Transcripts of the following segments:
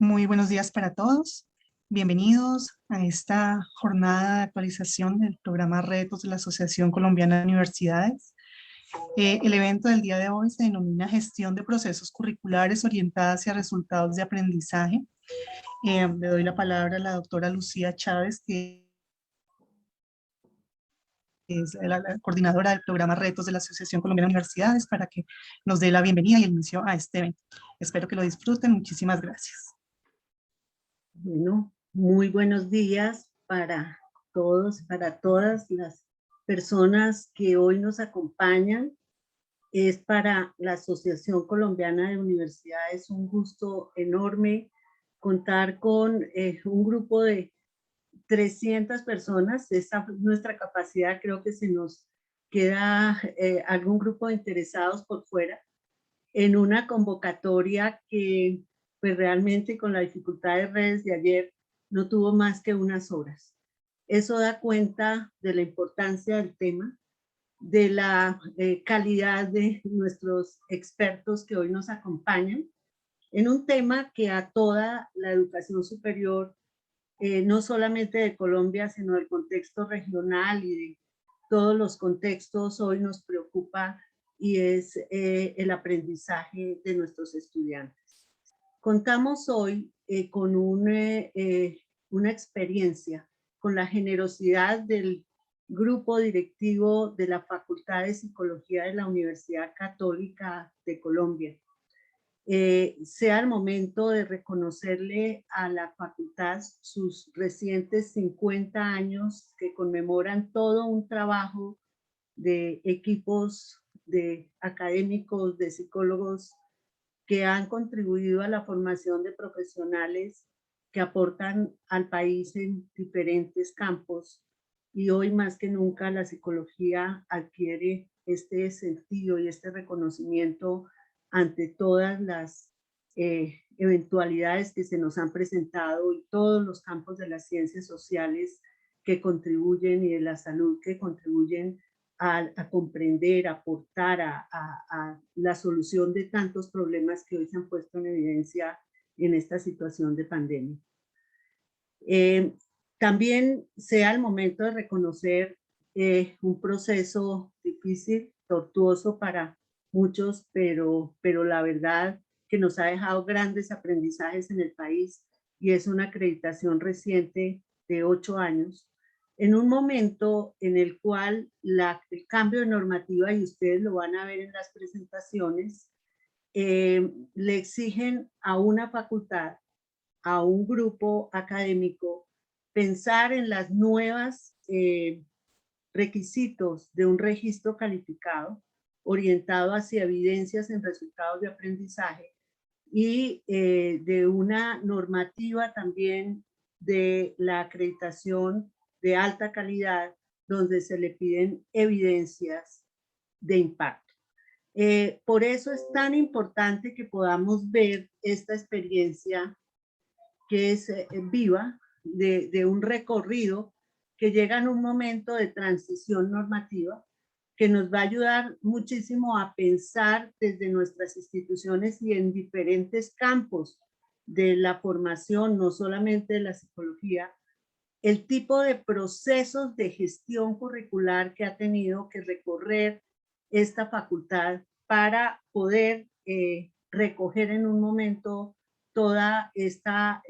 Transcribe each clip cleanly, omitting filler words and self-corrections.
Muy buenos días para todos. Bienvenidos a esta jornada de actualización del programa Retos de la Asociación Colombiana de Universidades. El evento del día de hoy se denomina Gestión de Procesos Curriculares orientada hacia resultados de aprendizaje. Le doy la palabra a la doctora Lucía Chávez, que es la coordinadora del programa Retos de la Asociación Colombiana de Universidades, para que nos dé la bienvenida y el inicio a este evento. Espero que lo disfruten. Muchísimas gracias. Bueno, muy buenos días para todos, para todas las personas que hoy nos acompañan. Es para la Asociación Colombiana de Universidades un gusto enorme contar con un grupo de 300 personas. Esa es nuestra capacidad. Creo que se nos queda algún grupo de interesados por fuera en una convocatoria que pues realmente con la dificultad de redes de ayer no tuvo más que unas horas. Eso da cuenta de la importancia del tema, de la calidad de nuestros expertos que hoy nos acompañan en un tema que a toda la educación superior, no solamente de Colombia, sino del contexto regional y de todos los contextos, hoy nos preocupa, y es el aprendizaje de nuestros estudiantes. Contamos hoy con una experiencia, con la generosidad del grupo directivo de la Facultad de Psicología de la Universidad Católica de Colombia. Sea el momento de reconocerle a la facultad sus recientes 50 años que conmemoran todo un trabajo de equipos de académicos, de psicólogos que han contribuido a la formación de profesionales que aportan al país en diferentes campos, y hoy más que nunca la psicología adquiere este sentido y este reconocimiento ante todas las eventualidades que se nos han presentado y todos los campos de las ciencias sociales que contribuyen y de la salud que contribuyen a comprender, a aportar a la solución de tantos problemas que hoy se han puesto en evidencia en esta situación de pandemia. También sea el momento de reconocer un proceso difícil, tortuoso para muchos, pero la verdad que nos ha dejado grandes aprendizajes en el país, y es una acreditación reciente de 8 años, en un momento en el cual el cambio de normativa, y ustedes lo van a ver en las presentaciones, le exigen a una facultad, a un grupo académico, pensar en las nuevas requisitos de un registro calificado orientado hacia evidencias en resultados de aprendizaje y de una normativa también de la acreditación de alta calidad, donde se le piden evidencias de impacto. Por eso es tan importante que podamos ver esta experiencia que es viva, de un recorrido que llega en un momento de transición normativa que nos va a ayudar muchísimo a pensar desde nuestras instituciones y en diferentes campos de la formación, no solamente de la psicología, el tipo de procesos de gestión curricular que ha tenido que recorrer esta facultad para poder recoger en un momento toda esta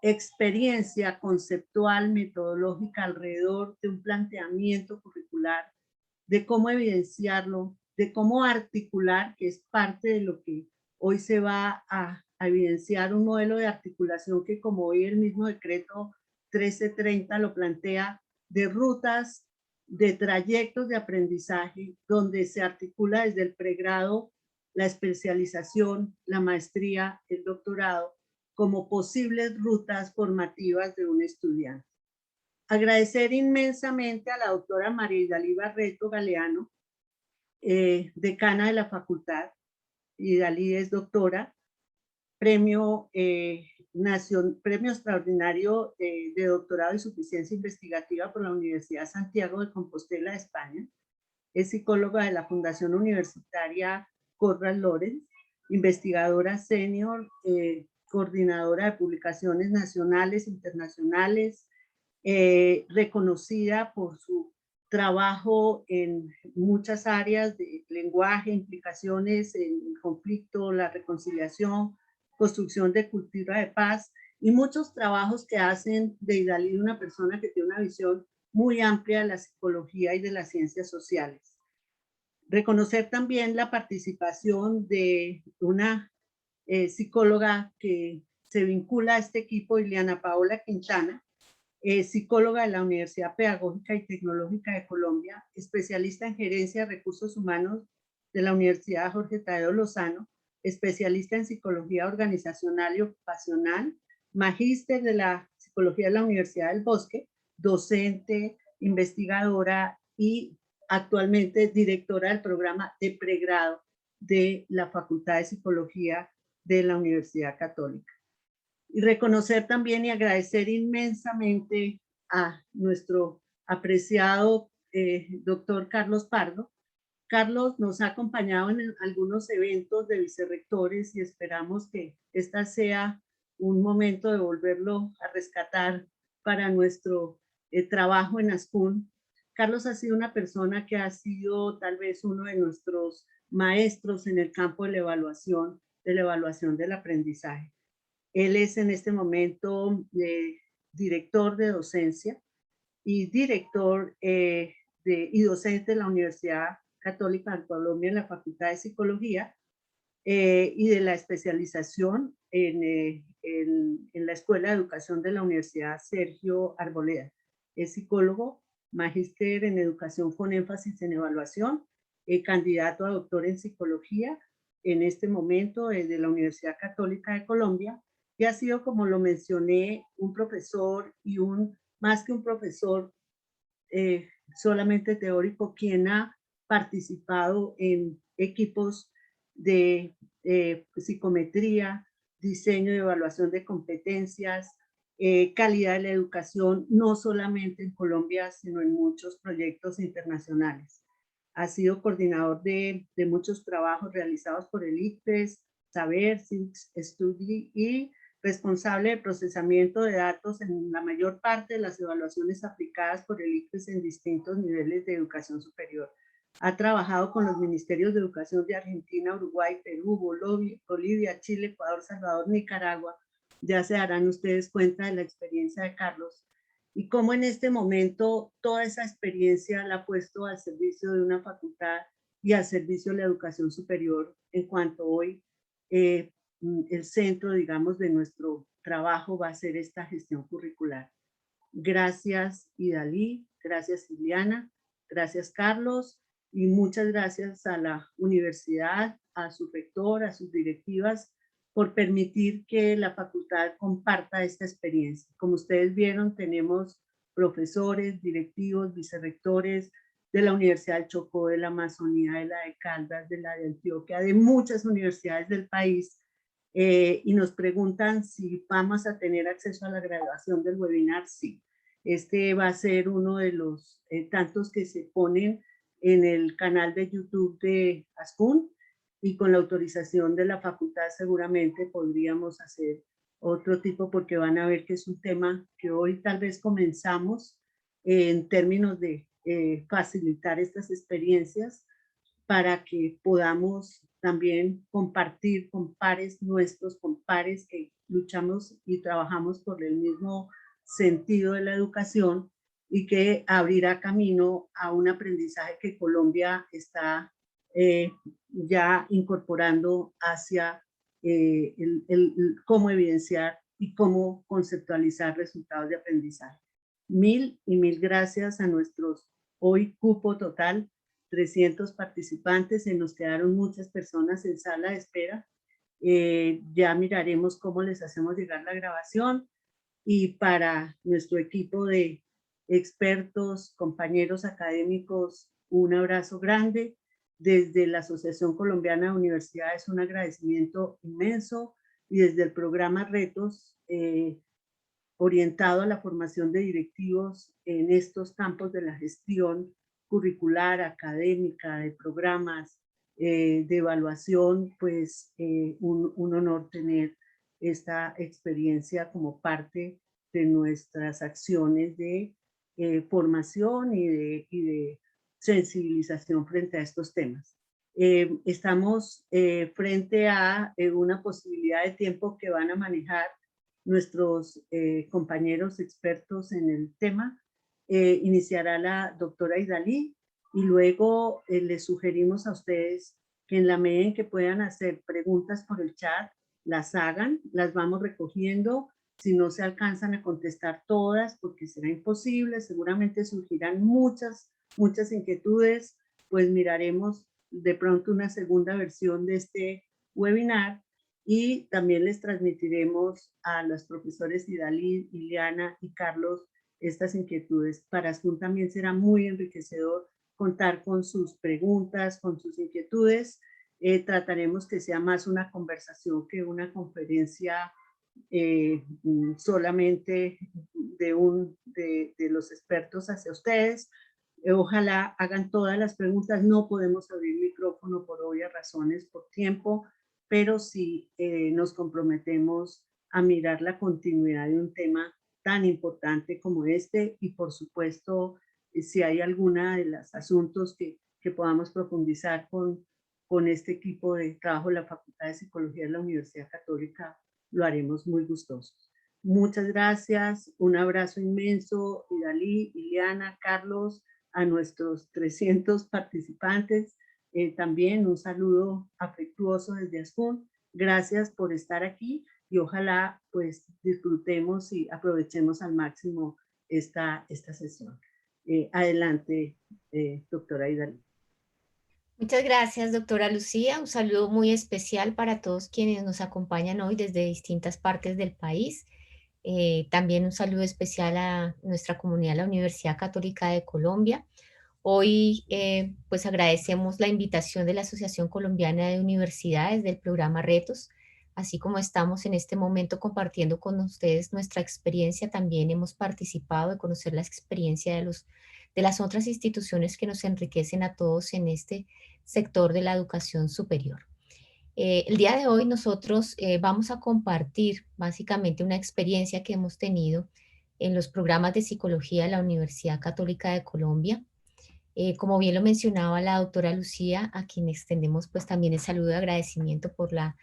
experiencia conceptual, metodológica alrededor de un planteamiento curricular, de cómo evidenciarlo, de cómo articular, que es parte de lo que hoy se va a evidenciar, un modelo de articulación que, como hoy el mismo decreto 1330 lo plantea, de rutas, de trayectos de aprendizaje, donde se articula desde el pregrado, la especialización, la maestría, el doctorado, como posibles rutas formativas de un estudiante. Agradecer inmensamente a la doctora María Idalí Barreto Galeano, decana de la facultad. Idalí es doctora, premio extraordinario de doctorado y suficiencia investigativa por la Universidad Santiago de Compostela de España. Es psicóloga de la Fundación Universitaria Konrad Lorenz, investigadora senior, coordinadora de publicaciones nacionales e internacionales, reconocida por su trabajo en muchas áreas de lenguaje, implicaciones en conflicto, la reconciliación, construcción de cultura de paz, y muchos trabajos que hacen de Idalí una persona que tiene una visión muy amplia de la psicología y de las ciencias sociales. Reconocer también la participación de una psicóloga que se vincula a este equipo, Ileana Paola Quintana, psicóloga de la Universidad Pedagógica y Tecnológica de Colombia, especialista en gerencia de recursos humanos de la Universidad Jorge Tadeo Lozano, especialista en psicología organizacional y ocupacional, magíster de la psicología de la Universidad del Bosque, docente, investigadora y actualmente directora del programa de pregrado de la Facultad de Psicología de la Universidad Católica. Y reconocer también y agradecer inmensamente a nuestro apreciado doctor Carlos Pardo. Carlos nos ha acompañado en algunos eventos de vicerrectores y esperamos que esta sea un momento de volverlo a rescatar para nuestro trabajo en ASCUN. Carlos ha sido una persona que ha sido tal vez uno de nuestros maestros en el campo de la evaluación del aprendizaje. Él es en este momento director de docencia y director y docente de la Universidad Católica de Colombia en la Facultad de Psicología y de la especialización en la Escuela de Educación de la Universidad Sergio Arboleda. Es psicólogo, magíster en educación con énfasis en evaluación, candidato a doctor en psicología en este momento de la Universidad Católica de Colombia y ha sido, como lo mencioné, un profesor y más que un profesor solamente teórico, quien ha participado en equipos de psicometría, diseño y evaluación de competencias, calidad de la educación, no solamente en Colombia, sino en muchos proyectos internacionales. Ha sido coordinador de muchos trabajos realizados por el ICFES, Saber, Study y responsable de procesamiento de datos en la mayor parte de las evaluaciones aplicadas por el ICFES en distintos niveles de educación superior. Ha trabajado con los ministerios de educación de Argentina, Uruguay, Perú, Bolivia, Chile, Ecuador, Salvador, Nicaragua. Ya se darán ustedes cuenta de la experiencia de Carlos y cómo en este momento toda esa experiencia la ha puesto al servicio de una facultad y al servicio de la educación superior, en cuanto hoy el centro, digamos, de nuestro trabajo va a ser esta gestión curricular. Gracias, Idalí, gracias, Liliana, gracias, Carlos, y muchas gracias a la universidad, a su rector, a sus directivas, por permitir que la facultad comparta esta experiencia. Como ustedes vieron, tenemos profesores, directivos, vicerrectores de la Universidad del Chocó, de la Amazonía, de la de Caldas, de la de Antioquia, de muchas universidades del país, y nos preguntan si vamos a tener acceso a la grabación del webinar. Sí, este va a ser uno de los tantos que se ponen en el canal de YouTube de ASCUN, y con la autorización de la facultad seguramente podríamos hacer otro tipo, porque van a ver que es un tema que hoy tal vez comenzamos en términos de facilitar estas experiencias para que podamos también compartir con pares nuestros, con pares que luchamos y trabajamos por el mismo sentido de la educación y que abrirá camino a un aprendizaje que Colombia está ya incorporando hacia cómo evidenciar y cómo conceptualizar resultados de aprendizaje. Mil y mil gracias a nuestros hoy cupo total 300 participantes, se nos quedaron muchas personas en sala de espera. Ya miraremos cómo les hacemos llegar la grabación, y para nuestro equipo de expertos, compañeros académicos, un abrazo grande. Desde la Asociación Colombiana de Universidades, un agradecimiento inmenso, y desde el programa Retos, orientado a la formación de directivos en estos campos de la gestión curricular, académica, de programas, de evaluación, pues un honor tener esta experiencia como parte de nuestras acciones de formación y de sensibilización frente a estos temas. Estamos frente a una posibilidad de tiempo que van a manejar nuestros compañeros expertos en el tema. Iniciará la doctora Idalí, y luego les sugerimos a ustedes que en la medida en que puedan hacer preguntas por el chat, las hagan, las vamos recogiendo. Si no se alcanzan a contestar todas, porque será imposible, seguramente surgirán muchas inquietudes, pues miraremos de pronto una segunda versión de este webinar, y también les transmitiremos a los profesores Idalí, Iliana y Carlos estas inquietudes. Para Asun también será muy enriquecedor contar con sus preguntas, con sus inquietudes. Trataremos que sea más una conversación que una conferencia solamente de los expertos hacia ustedes. Ojalá hagan todas las preguntas. No podemos abrir micrófono por obvias razones, por tiempo, pero sí nos comprometemos a mirar la continuidad de un tema tan importante como este, y por supuesto, si hay alguna de los asuntos que podamos profundizar con este equipo de trabajo de la Facultad de Psicología de la Universidad Católica, lo haremos muy gustosos. Muchas gracias, un abrazo inmenso, Idalí, Iliana, Carlos, a nuestros 300 participantes. También un saludo afectuoso desde Asun. Gracias por estar aquí y ojalá pues disfrutemos y aprovechemos al máximo esta sesión. Adelante, doctora Idalí. Muchas gracias, doctora Lucía. Un saludo muy especial para todos quienes nos acompañan hoy desde distintas partes del país. También un saludo especial a nuestra comunidad, la Universidad Católica de Colombia. Hoy pues agradecemos la invitación de la Asociación Colombiana de Universidades del programa Retos. Así como estamos en este momento compartiendo con ustedes nuestra experiencia, también hemos participado de conocer la experiencia de las otras instituciones que nos enriquecen a todos en este sector de la educación superior. El día de hoy nosotros vamos a compartir básicamente una experiencia que hemos tenido en los programas de psicología de la Universidad Católica de Colombia. Como bien lo mencionaba la doctora Lucía, a quien extendemos pues también el saludo de agradecimiento por la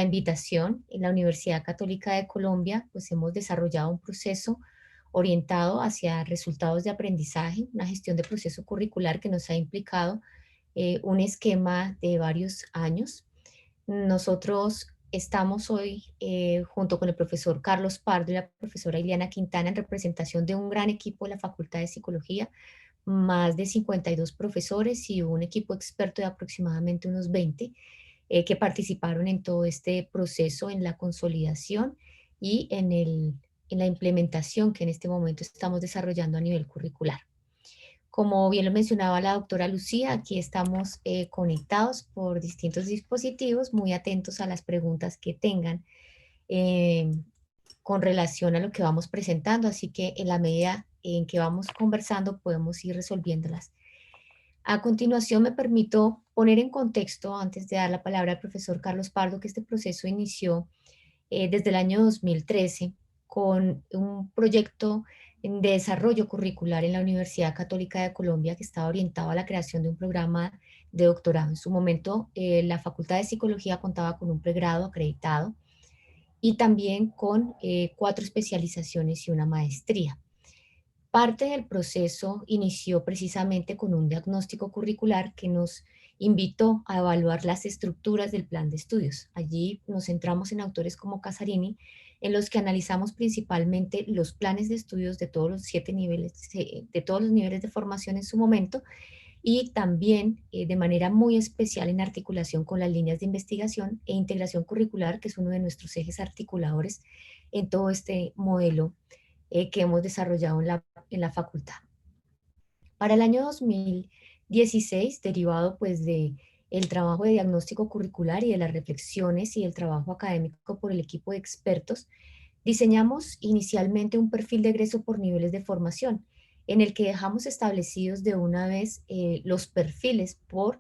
invitación. En la Universidad Católica de Colombia pues hemos desarrollado un proceso orientado hacia resultados de aprendizaje, una gestión de proceso curricular que nos ha implicado un esquema de varios años. Nosotros estamos hoy junto con el profesor Carlos Pardo y la profesora Ileana Quintana en representación de un gran equipo de la Facultad de Psicología, más de 52 profesores y un equipo experto de aproximadamente unos 20 que participaron en todo este proceso, en la consolidación y en la implementación que en este momento estamos desarrollando a nivel curricular. Como bien lo mencionaba la doctora Lucía, aquí estamos conectados por distintos dispositivos, muy atentos a las preguntas que tengan eh, con relación a lo que vamos presentando, así que en la medida en que vamos conversando podemos ir resolviéndolas. A continuación me permito poner en contexto, antes de dar la palabra al profesor Carlos Pardo, que este proceso inició desde el año 2013 con un proyecto de desarrollo curricular en la Universidad Católica de Colombia que estaba orientado a la creación de un programa de doctorado. En su momento, la Facultad de Psicología contaba con un pregrado acreditado y también con 4 especializaciones y una maestría. Parte del proceso inició precisamente con un diagnóstico curricular que nos invitó a evaluar las estructuras del plan de estudios. Allí nos centramos en autores como Casarini, en los que analizamos principalmente los planes de estudios de todos los 7 niveles, de todos los niveles de formación en su momento, y también de manera muy especial en articulación con las líneas de investigación e integración curricular, que es uno de nuestros ejes articuladores en todo este modelo que hemos desarrollado en la facultad. Para el año 2016, derivado pues de el trabajo de diagnóstico curricular y de las reflexiones y el trabajo académico por el equipo de expertos, diseñamos inicialmente un perfil de egreso por niveles de formación, en el que dejamos establecidos de una vez los perfiles por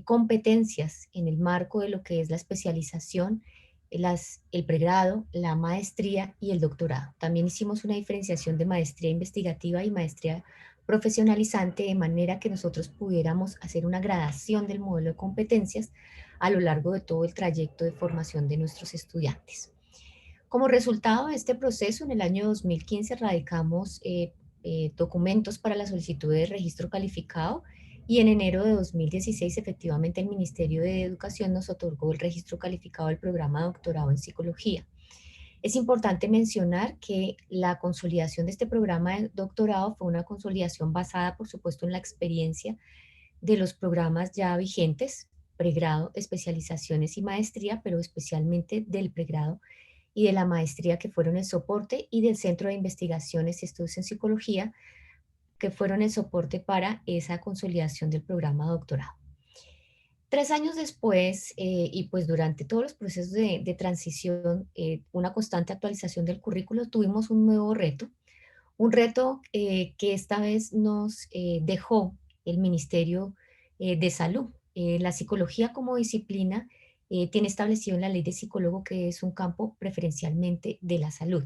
competencias en el marco de lo que es la especialización, el pregrado, la maestría y el doctorado. También hicimos una diferenciación de maestría investigativa y maestría profesionalizante, de manera que nosotros pudiéramos hacer una gradación del modelo de competencias a lo largo de todo el trayecto de formación de nuestros estudiantes. Como resultado de este proceso, en el año 2015 radicamos documentos para la solicitud de registro calificado, y en enero de 2016 efectivamente el Ministerio de Educación nos otorgó el registro calificado del programa de doctorado en psicología. Es importante mencionar que la consolidación de este programa de doctorado fue una consolidación basada, por supuesto, en la experiencia de los programas ya vigentes, pregrado, especializaciones y maestría, pero especialmente del pregrado y de la maestría, que fueron el soporte, y del Centro de Investigaciones y Estudios en Psicología, que fueron el soporte para esa consolidación del programa de doctorado. 3 años después, y pues durante todos los procesos de transición, una constante actualización del currículo, tuvimos un reto que esta vez nos dejó el Ministerio de Salud. La psicología como disciplina tiene establecido en la ley de psicólogo que es un campo preferencialmente de la salud.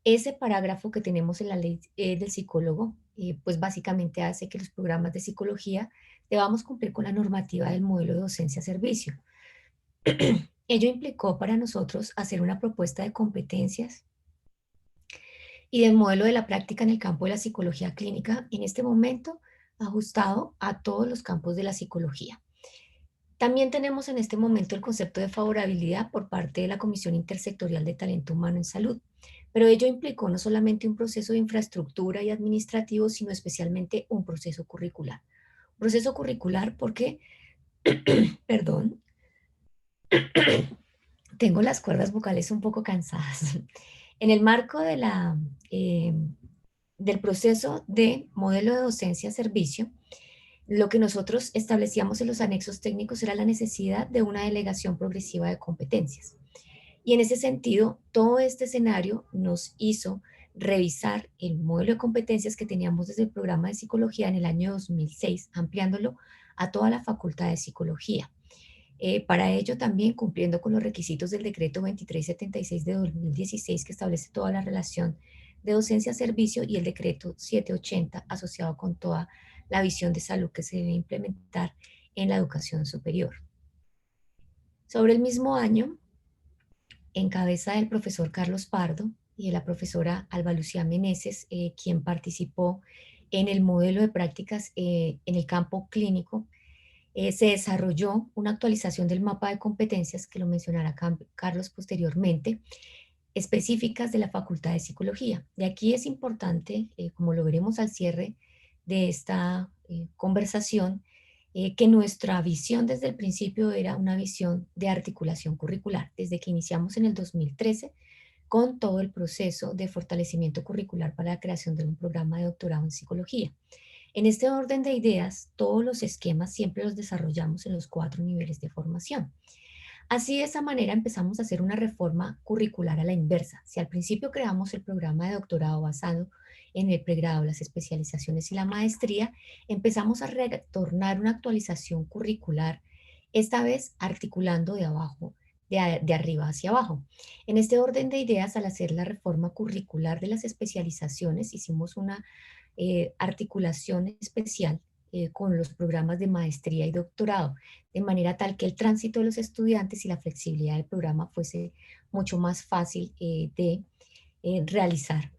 Ese parágrafo que tenemos en la ley del psicólogo, pues básicamente hace que los programas de psicología debamos cumplir con la normativa del modelo de docencia-servicio. Ello implicó para nosotros hacer una propuesta de competencias y del modelo de la práctica en el campo de la psicología clínica, en este momento ajustado a todos los campos de la psicología. También tenemos en este momento el concepto de favorabilidad por parte de la Comisión Intersectorial de Talento Humano en Salud, pero ello implicó no solamente un proceso de infraestructura y administrativo, sino especialmente un proceso curricular. Proceso curricular porque, perdón, tengo las cuerdas vocales un poco cansadas. En el marco de del proceso de modelo de docencia-servicio, lo que nosotros establecíamos en los anexos técnicos era la necesidad de una delegación progresiva de competencias. Y en ese sentido, todo este escenario nos hizo revisar el modelo de competencias que teníamos desde el programa de psicología en el año 2006, ampliándolo a toda la facultad de psicología. Para ello también cumpliendo con los requisitos del decreto 2376 de 2016, que establece toda la relación de docencia-servicio, y el decreto 780 asociado con toda la visión de salud que se debe implementar en la educación superior. Sobre el mismo año, en cabeza del profesor Carlos Pardo y de la profesora Alba Lucía Meneses, quien participó en el modelo de prácticas en el campo clínico, se desarrolló una actualización del mapa de competencias, que lo mencionará Carlos posteriormente, específicas de la Facultad de Psicología. De aquí es importante, como lo veremos al cierre de esta conversación, que nuestra visión desde el principio era una visión de articulación curricular, desde que iniciamos en el 2013 con todo el proceso de fortalecimiento curricular para la creación de un programa de doctorado en psicología. En este orden de ideas, todos los esquemas siempre los desarrollamos en los 4 niveles de formación. Así, de esa manera, empezamos a hacer una reforma curricular a la inversa. Si al principio creamos el programa de doctorado basado en el pregrado, las especializaciones y la maestría, empezamos a retornar una actualización curricular, esta vez articulando de abajo, de arriba hacia abajo. En este orden de ideas, al hacer la reforma curricular de las especializaciones, hicimos una articulación especial con los programas de maestría y doctorado, de manera tal que el tránsito de los estudiantes y la flexibilidad del programa fuese mucho más fácil de realizar.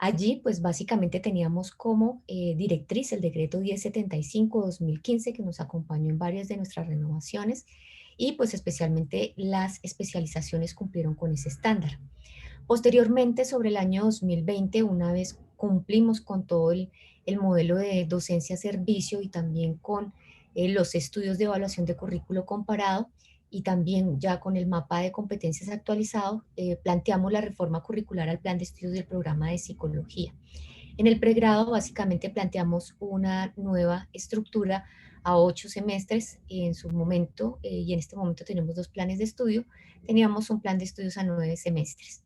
Allí, pues básicamente teníamos como directriz el decreto 1075-2015, que nos acompañó en varias de nuestras renovaciones, y pues especialmente las especializaciones cumplieron con ese estándar. Posteriormente, sobre el año 2020, una vez cumplimos con todo el modelo de docencia-servicio y también con los estudios de evaluación de currículo comparado, y también ya con el mapa de competencias actualizado, planteamos la reforma curricular al plan de estudios del programa de psicología. En el pregrado, básicamente planteamos una nueva estructura a 8 semestres en su momento, y en este momento tenemos 2 planes de estudio. Teníamos un plan de estudios a 9 semestres.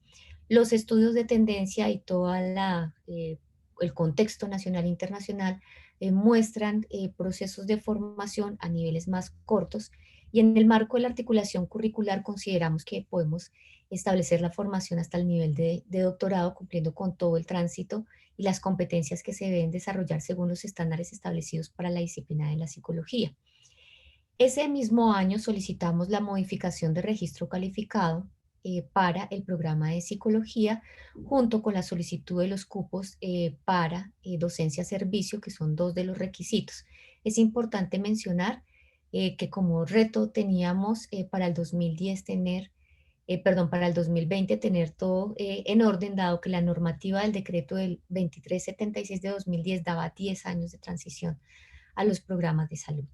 Los estudios de tendencia y todo el contexto nacional e internacional muestran procesos de formación a niveles más cortos, y en el marco de la articulación curricular consideramos que podemos establecer la formación hasta el nivel de doctorado, cumpliendo con todo el tránsito y las competencias que se deben desarrollar según los estándares establecidos para la disciplina de la psicología. Ese mismo año solicitamos la modificación de registro calificado para el programa de psicología, junto con la solicitud de los cupos para docencia-servicio, que son 2 de los requisitos. Es importante mencionar que como reto teníamos para el 2010 para el 2020 tener todo en orden, dado que la normativa del decreto del 2376 de 2010 daba 10 años de transición a los programas de salud.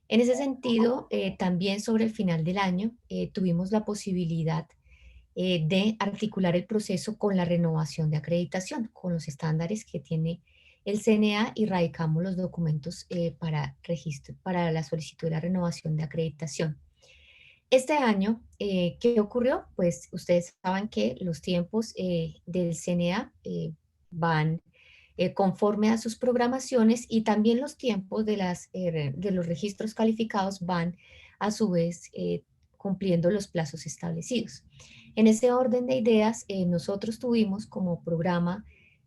En ese sentido, también sobre el final del año tuvimos la posibilidad de articular el proceso con la renovación de acreditación, con los estándares que tiene el CNA y radicamos los documentos para registro, para la solicitud de la renovación de acreditación. Este año, ¿qué ocurrió? Pues ustedes saben que los tiempos del CNA van conforme a sus programaciones y también los tiempos de los registros calificados van a su vez cumpliendo los plazos establecidos. En ese orden de ideas, nosotros tuvimos como programa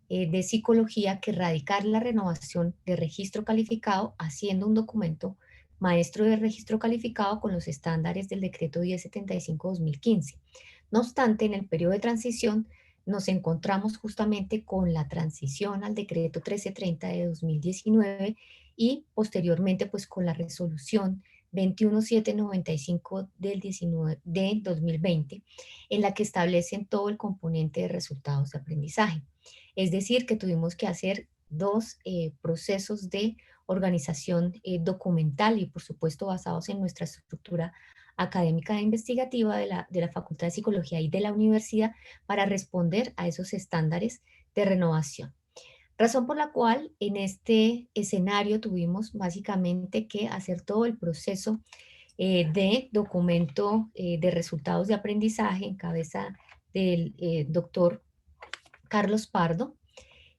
de psicología que radicar la renovación de registro calificado haciendo un documento maestro de registro calificado con los estándares del decreto 1075-2015. No obstante, en el periodo de transición nos encontramos justamente con la transición al decreto 1330 de 2019 y posteriormente pues con la resolución 21795 del 2020, en la que establecen todo el componente de resultados de aprendizaje. Es decir, que tuvimos que hacer dos procesos de organización documental y por supuesto basados en nuestra estructura académica e investigativa de la Facultad de Psicología y de la universidad para responder a esos estándares de renovación. Razón por la cual en este escenario tuvimos básicamente que hacer todo el proceso de documento de resultados de aprendizaje en cabeza del doctor Carlos Pardo,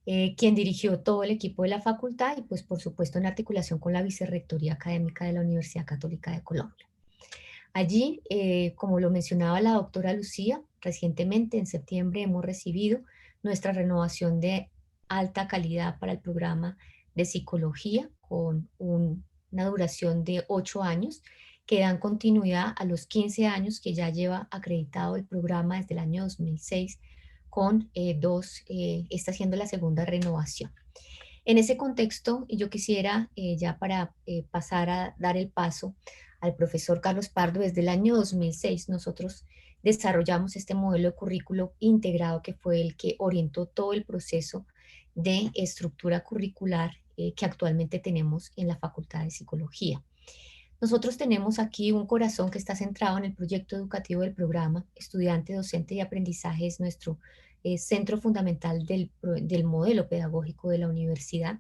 quien dirigió todo el equipo de la facultad y pues por supuesto en articulación con la Vicerrectoría Académica de la Universidad Católica de Colombia. Allí, como lo mencionaba la doctora Lucía, recientemente en septiembre hemos recibido nuestra renovación de alta calidad para el programa de psicología con una duración de 8 años que dan continuidad a los 15 años que ya lleva acreditado el programa desde el año 2006 con está siendo la segunda renovación. En ese contexto, yo quisiera, ya para pasar a dar el paso al profesor Carlos Pardo, desde el año 2006 nosotros desarrollamos este modelo de currículo integrado que fue el que orientó todo el proceso de estructura curricular que actualmente tenemos en la Facultad de Psicología. Nosotros tenemos aquí un corazón que está centrado en el proyecto educativo del programa. Estudiante, docente y aprendizaje es nuestro centro fundamental del modelo pedagógico de la universidad.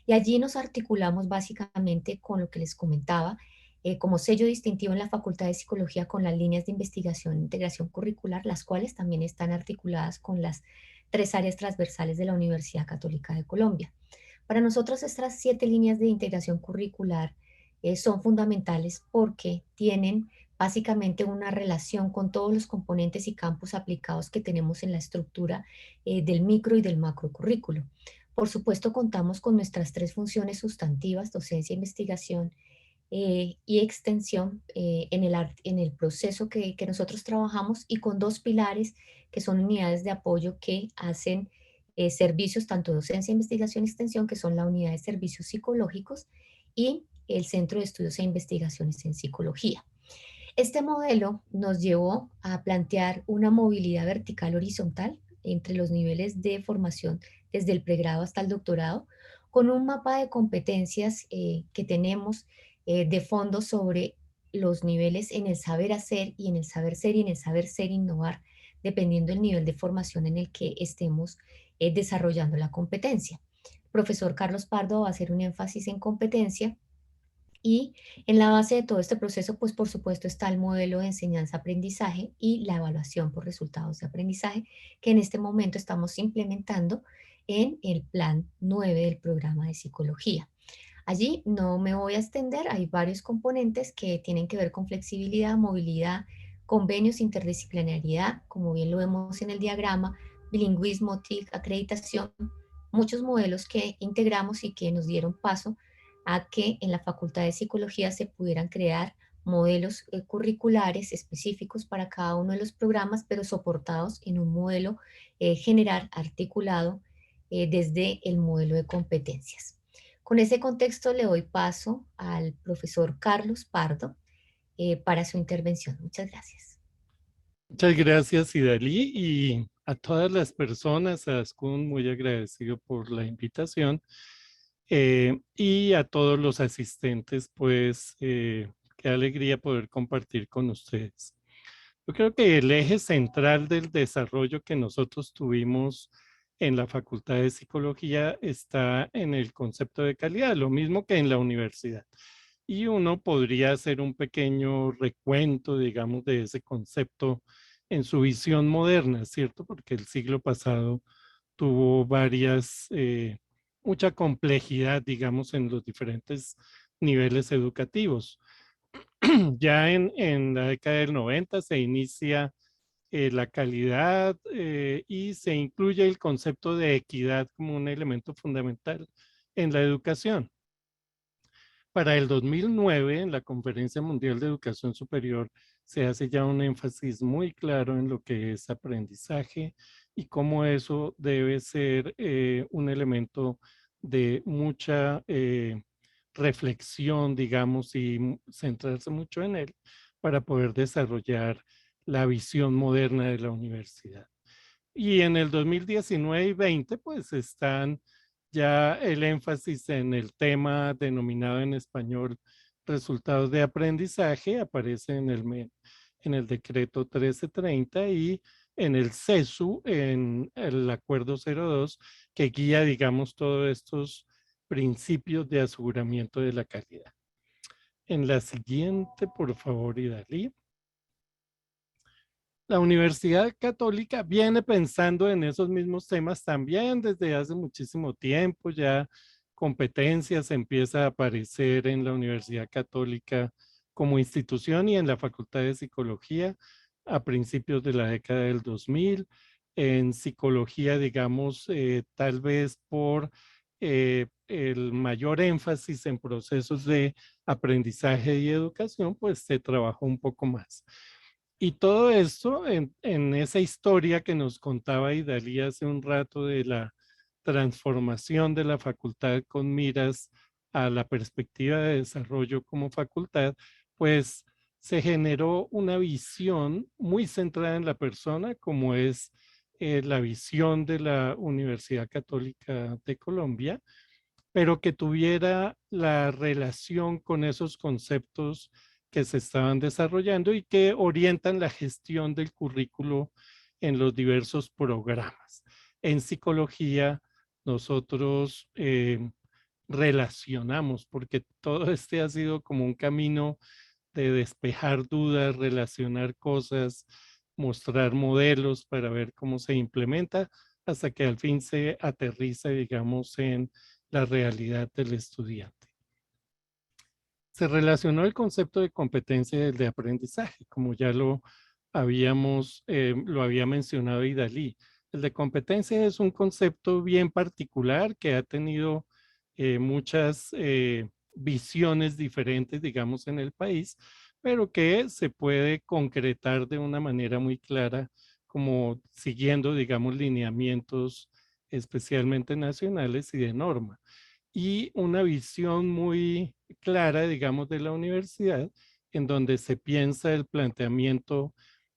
Y allí nos articulamos básicamente con lo que les comentaba, como sello distintivo en la Facultad de Psicología con las líneas de investigación e integración curricular, las cuales también están articuladas con las 3 áreas transversales de la Universidad Católica de Colombia. Para nosotros estas 7 líneas de integración curricular son fundamentales porque tienen básicamente una relación con todos los componentes y campos aplicados que tenemos en la estructura del micro y del macro currículo. Por supuesto, contamos con nuestras 3 funciones sustantivas, docencia, investigación y extensión en el proceso que nosotros trabajamos y con 2 pilares que son unidades de apoyo que hacen servicios, tanto docencia, investigación y extensión, que son la unidad de servicios psicológicos y el Centro de Estudios e Investigaciones en Psicología. Este modelo nos llevó a plantear una movilidad vertical horizontal entre los niveles de formación desde el pregrado hasta el doctorado, con un mapa de competencias que tenemos de fondo sobre los niveles en el saber hacer y en el saber ser y en el saber ser innovar, dependiendo del nivel de formación en el que estemos desarrollando la competencia. El profesor Carlos Pardo va a hacer un énfasis en competencia y en la base de todo este proceso, pues por supuesto está el modelo de enseñanza-aprendizaje y la evaluación por resultados de aprendizaje que en este momento estamos implementando en el plan 9 del programa de psicología. Allí no me voy a extender, hay varios componentes que tienen que ver con flexibilidad, movilidad, convenios, interdisciplinariedad, como bien lo vemos en el diagrama, bilingüismo, TIC, acreditación, muchos modelos que integramos y que nos dieron paso a que en la Facultad de Psicología se pudieran crear modelos curriculares específicos para cada uno de los programas, pero soportados en un modelo general articulado desde el modelo de competencias. Con ese contexto le doy paso al profesor Carlos Pardo para su intervención. Muchas gracias. Muchas gracias, Idalí, y a todas las personas, a Ascun, muy agradecido por la invitación. Y a todos los asistentes, pues qué alegría poder compartir con ustedes. Yo creo que el eje central del desarrollo que nosotros tuvimos en la Facultad de Psicología está en el concepto de calidad, lo mismo que en la universidad. Y uno podría hacer un pequeño recuento, digamos, de ese concepto en su visión moderna, ¿cierto? Porque el siglo pasado tuvo mucha complejidad, digamos, en los diferentes niveles educativos. Ya en la década del 90 se inicia la calidad y se incluye el concepto de equidad como un elemento fundamental en la educación. Para el 2009, en la Conferencia Mundial de Educación Superior, se hace ya un énfasis muy claro en lo que es aprendizaje y cómo eso debe ser un elemento de mucha reflexión, digamos, y centrarse mucho en él para poder desarrollar la visión moderna de la universidad. Y en el 2019 y 20, pues están ya el énfasis en el tema denominado en español resultados de aprendizaje, aparece en el decreto 1330 y en el CESU, en el acuerdo 02, que guía, digamos, todos estos principios de aseguramiento de la calidad. En la siguiente, por favor, Idalí. La Universidad Católica viene pensando en esos mismos temas también desde hace muchísimo tiempo. Ya competencias empieza a aparecer en la Universidad Católica como institución y en la Facultad de Psicología a principios de la década del 2000. En psicología, digamos, tal vez por el mayor énfasis en procesos de aprendizaje y educación, pues se trabajó un poco más. Y todo esto en esa historia que nos contaba Idalí hace un rato de la transformación de la facultad con miras a la perspectiva de desarrollo como facultad, pues se generó una visión muy centrada en la persona, como es la visión de la Universidad Católica de Colombia, pero que tuviera la relación con esos conceptos que se estaban desarrollando y que orientan la gestión del currículo en los diversos programas. En psicología, nosotros relacionamos, porque todo este ha sido como un camino de despejar dudas, relacionar cosas, mostrar modelos para ver cómo se implementa, hasta que al fin se aterriza, digamos, en la realidad del estudiante. Se relacionó el concepto de competencia y el de aprendizaje, como ya lo había mencionado Idalí. El de competencia es un concepto bien particular que ha tenido muchas visiones diferentes, digamos, en el país, pero que se puede concretar de una manera muy clara, como siguiendo, digamos, lineamientos especialmente nacionales y de norma. Y una visión muy clara, digamos, de la universidad, en donde se piensa el planteamiento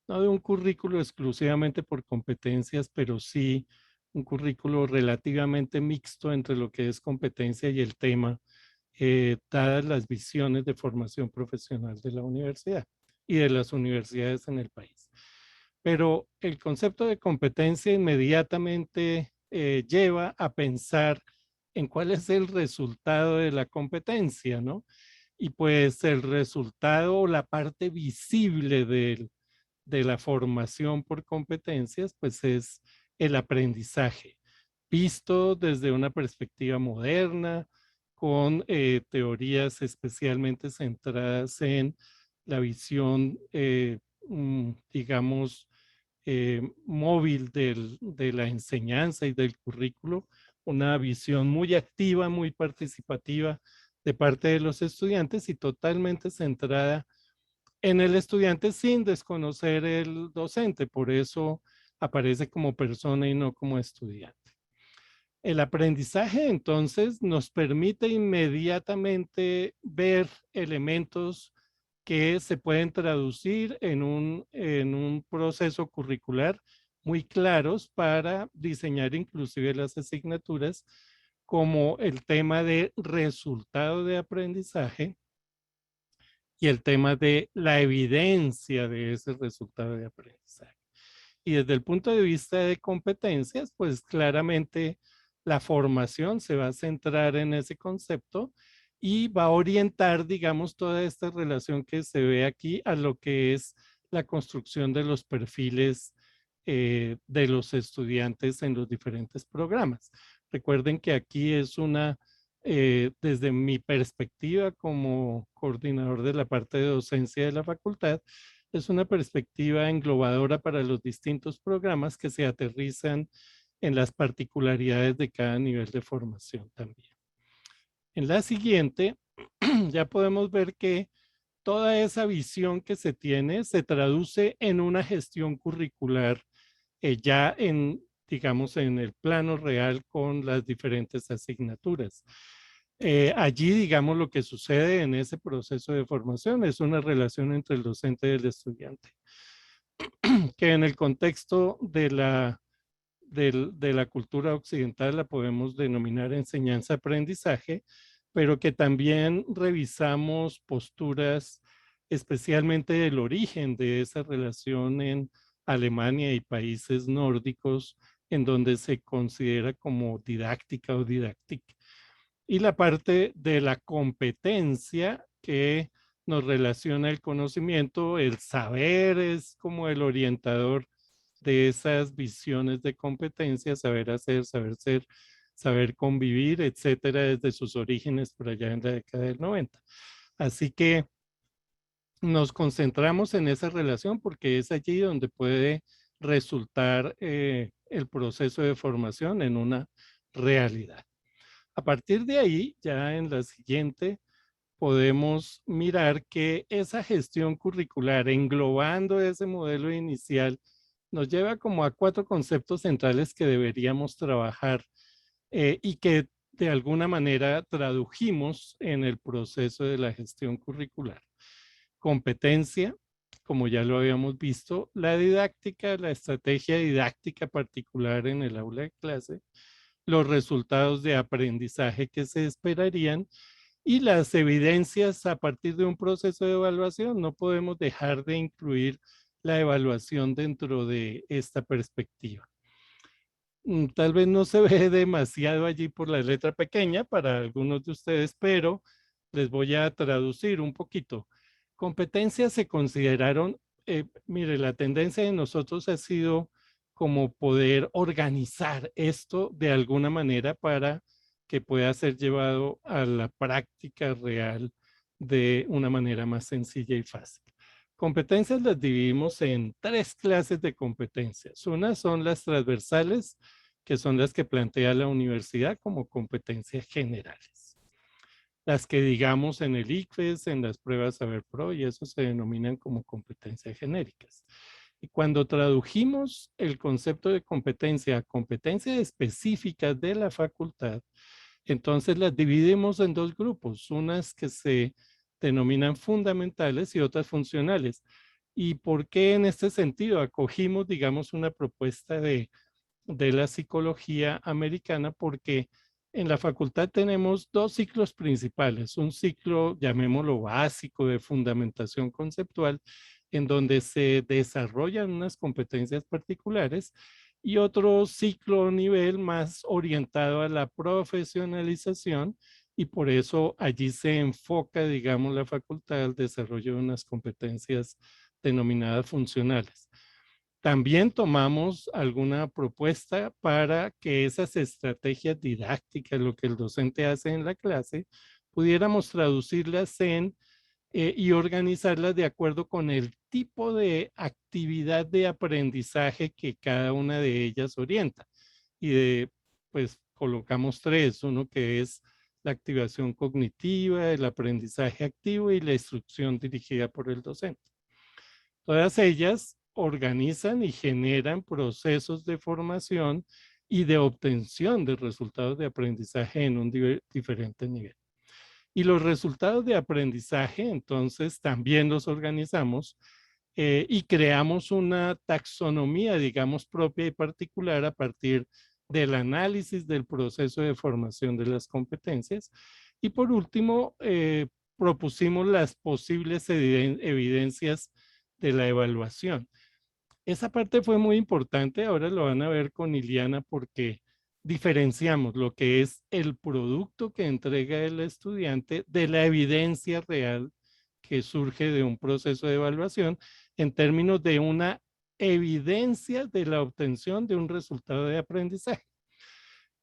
no de un currículo exclusivamente por competencias, pero sí un currículo relativamente mixto entre lo que es competencia y el tema, dadas las visiones de formación profesional de la universidad y de las universidades en el país. Pero el concepto de competencia inmediatamente lleva a pensar en cuál es el resultado de la competencia, ¿no? Y pues el resultado o la parte visible de la formación por competencias, pues es el aprendizaje, visto desde una perspectiva moderna, con teorías especialmente centradas en la visión, digamos, móvil de la enseñanza y del currículo, una visión muy activa, muy participativa de parte de los estudiantes y totalmente centrada en el estudiante sin desconocer el docente. Por eso aparece como persona y no como estudiante. El aprendizaje entonces nos permite inmediatamente ver elementos que se pueden traducir en un proceso curricular muy claros para diseñar inclusive las asignaturas como el tema de resultado de aprendizaje y el tema de la evidencia de ese resultado de aprendizaje. Y desde el punto de vista de competencias, pues claramente la formación se va a centrar en ese concepto y va a orientar, digamos, toda esta relación que se ve aquí a lo que es la construcción de los perfiles de los estudiantes en los diferentes programas. Recuerden que aquí es desde mi perspectiva como coordinador de la parte de docencia de la facultad, es una perspectiva englobadora para los distintos programas que se aterrizan en las particularidades de cada nivel de formación también. En la siguiente, ya podemos ver que toda esa visión que se tiene se traduce en una gestión curricular ya digamos, en el plano real con las diferentes asignaturas. Allí, digamos, lo que sucede en ese proceso de formación es una relación entre el docente y el estudiante, que en el contexto de la cultura occidental la podemos denominar enseñanza-aprendizaje, pero que también revisamos posturas, especialmente del origen de esa relación en Alemania y países nórdicos, en donde se considera como didáctica o didáctica. Y la parte de la competencia que nos relaciona el conocimiento, el saber es como el orientador de esas visiones de competencia, saber hacer, saber ser, saber convivir, etcétera, desde sus orígenes por allá en la década del 90. Así que nos concentramos en esa relación porque es allí donde puede resultar el proceso de formación en una realidad. A partir de ahí, ya en la siguiente, podemos mirar que esa gestión curricular, englobando ese modelo inicial, nos lleva como a 4 conceptos centrales que deberíamos trabajar y que de alguna manera tradujimos en el proceso de la gestión curricular. Competencia, como ya lo habíamos visto, la didáctica, la estrategia didáctica particular en el aula de clase, los resultados de aprendizaje que se esperarían y las evidencias a partir de un proceso de evaluación. No podemos dejar de incluir la evaluación dentro de esta perspectiva. Tal vez no se ve demasiado allí por la letra pequeña para algunos de ustedes, pero les voy a traducir un poquito. Competencias se consideraron, mire, la tendencia de nosotros ha sido como poder organizar esto de alguna manera para que pueda ser llevado a la práctica real de una manera más sencilla y fácil. Competencias las dividimos en 3 clases de competencias. Una son las transversales, que son las que plantea la universidad como competencias generales. Las que digamos en el ICFES, en las pruebas Saber Pro, y eso se denominan como competencias genéricas. Y cuando tradujimos el concepto de competencia a competencias específicas de la facultad, entonces las dividimos en 2 grupos, unas que se denominan fundamentales y otras funcionales. ¿Y por qué en este sentido acogimos, digamos, una propuesta de la psicología americana? Porque en la facultad tenemos 2 ciclos principales, un ciclo, llamémoslo básico, de fundamentación conceptual, en donde se desarrollan unas competencias particulares, y otro ciclo o nivel más orientado a la profesionalización, y por eso allí se enfoca, digamos, la facultad al desarrollo de unas competencias denominadas funcionales. También tomamos alguna propuesta para que esas estrategias didácticas, lo que el docente hace en la clase, pudiéramos traducirlas y organizarlas de acuerdo con el tipo de actividad de aprendizaje que cada una de ellas orienta. Y pues colocamos 3, uno que es la activación cognitiva, el aprendizaje activo y la instrucción dirigida por el docente. Todas ellas organizan y generan procesos de formación y de obtención de resultados de aprendizaje en un diferente nivel. Y los resultados de aprendizaje, entonces, también los organizamos y creamos una taxonomía, digamos, propia y particular a partir del análisis del proceso de formación de las competencias. Y por último, propusimos las posibles evidencias de la evaluación. Esa parte fue muy importante, ahora lo van a ver con Iliana porque diferenciamos lo que es el producto que entrega el estudiante de la evidencia real que surge de un proceso de evaluación en términos de una evidencia de la obtención de un resultado de aprendizaje.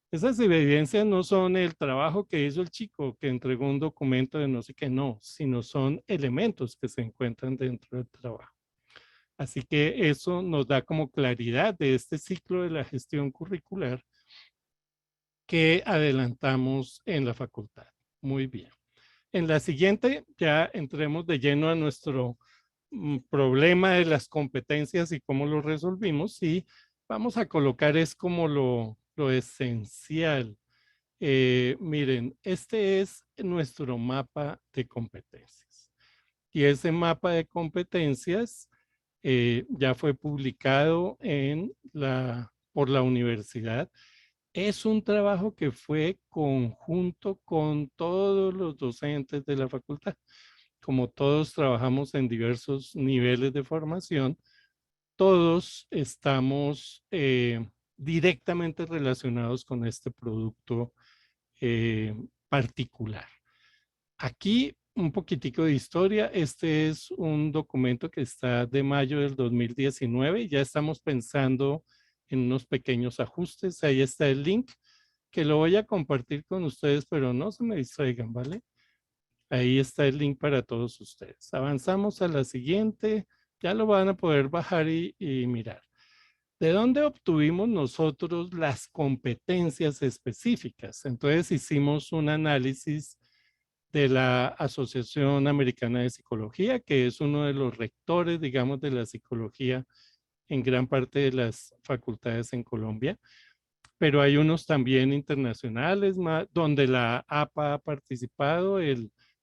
Esas evidencias no son el trabajo que hizo el chico que entregó un documento de no sé qué, no, sino son elementos que se encuentran dentro del trabajo. Así que eso nos da como claridad de este ciclo de la gestión curricular que adelantamos en la facultad. Muy bien. En la siguiente ya entremos de lleno a nuestro problema de las competencias y cómo lo resolvimos, y vamos a colocar es como lo esencial. Miren, este es nuestro mapa de competencias. Y ese mapa de competencias ya fue publicado por la universidad. Es un trabajo que fue conjunto con todos los docentes de la facultad. Como todos trabajamos en diversos niveles de formación, todos estamos directamente relacionados con este producto particular. Aquí un poquitico de historia. Este es un documento que está de mayo del 2019 y ya estamos pensando en unos pequeños ajustes. Ahí está el link que lo voy a compartir con ustedes, pero no se me distraigan, ¿vale? Ahí está el link para todos ustedes. Avanzamos a la siguiente. Ya lo van a poder bajar y mirar. ¿De dónde obtuvimos nosotros las competencias específicas? Entonces hicimos un análisis de la Asociación Americana de Psicología, que es uno de los rectores, digamos, de la psicología en gran parte de las facultades en Colombia. Pero hay unos también internacionales, donde la APA ha participado,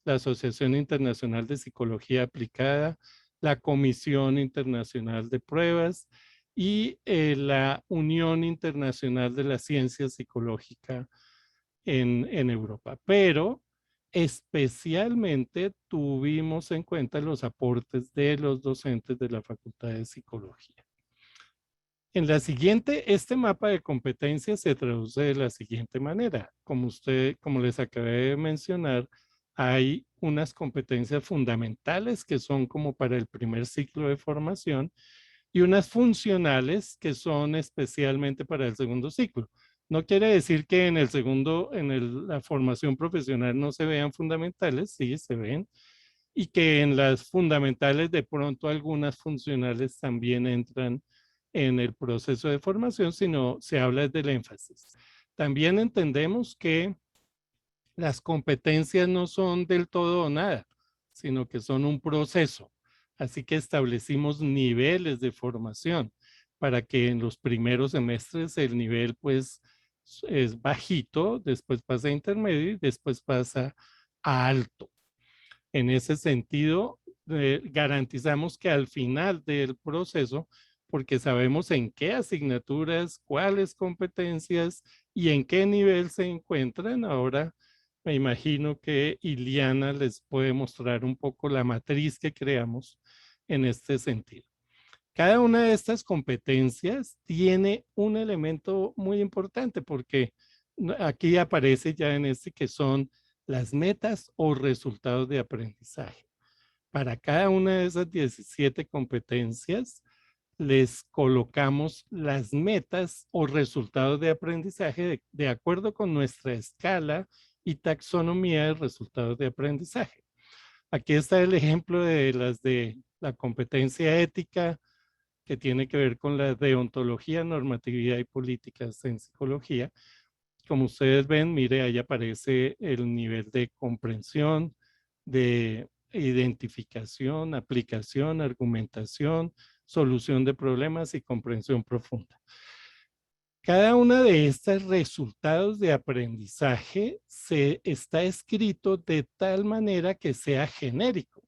la Asociación Internacional de Psicología Aplicada, la Comisión Internacional de Pruebas y la Unión Internacional de la Ciencia Psicológica en Europa. Pero especialmente tuvimos en cuenta los aportes de los docentes de la Facultad de Psicología. En la siguiente, este mapa de competencias se traduce de la siguiente manera. Como les acabé de mencionar, hay unas competencias fundamentales que son como para el primer ciclo de formación y unas funcionales que son especialmente para el segundo ciclo. No quiere decir que en el segundo, la formación profesional no se vean fundamentales, sí se ven, y que en las fundamentales de pronto algunas funcionales también entran en el proceso de formación, sino se habla del énfasis. También entendemos que las competencias no son del todo o nada, sino que son un proceso. Así que establecimos niveles de formación para que en los primeros semestres el nivel pues es bajito, después pasa a intermedio y después pasa a alto. En ese sentido, garantizamos que al final del proceso, porque sabemos en qué asignaturas, cuáles competencias y en qué nivel se encuentran. Ahora me imagino que Iliana les puede mostrar un poco la matriz que creamos en este sentido. Cada una de estas competencias tiene un elemento muy importante porque aquí aparece ya en este que son las metas o resultados de aprendizaje. Para cada una de esas 17 competencias les colocamos las metas o resultados de aprendizaje de acuerdo con nuestra escala y taxonomía de resultados de aprendizaje. Aquí está el ejemplo de la competencia ética, que tiene que ver con la deontología, normatividad y políticas en psicología. Como ustedes ven, mire, ahí aparece el nivel de comprensión, de identificación, aplicación, argumentación, solución de problemas y comprensión profunda. Cada uno de estos resultados de aprendizaje está escrito de tal manera que sea genérico,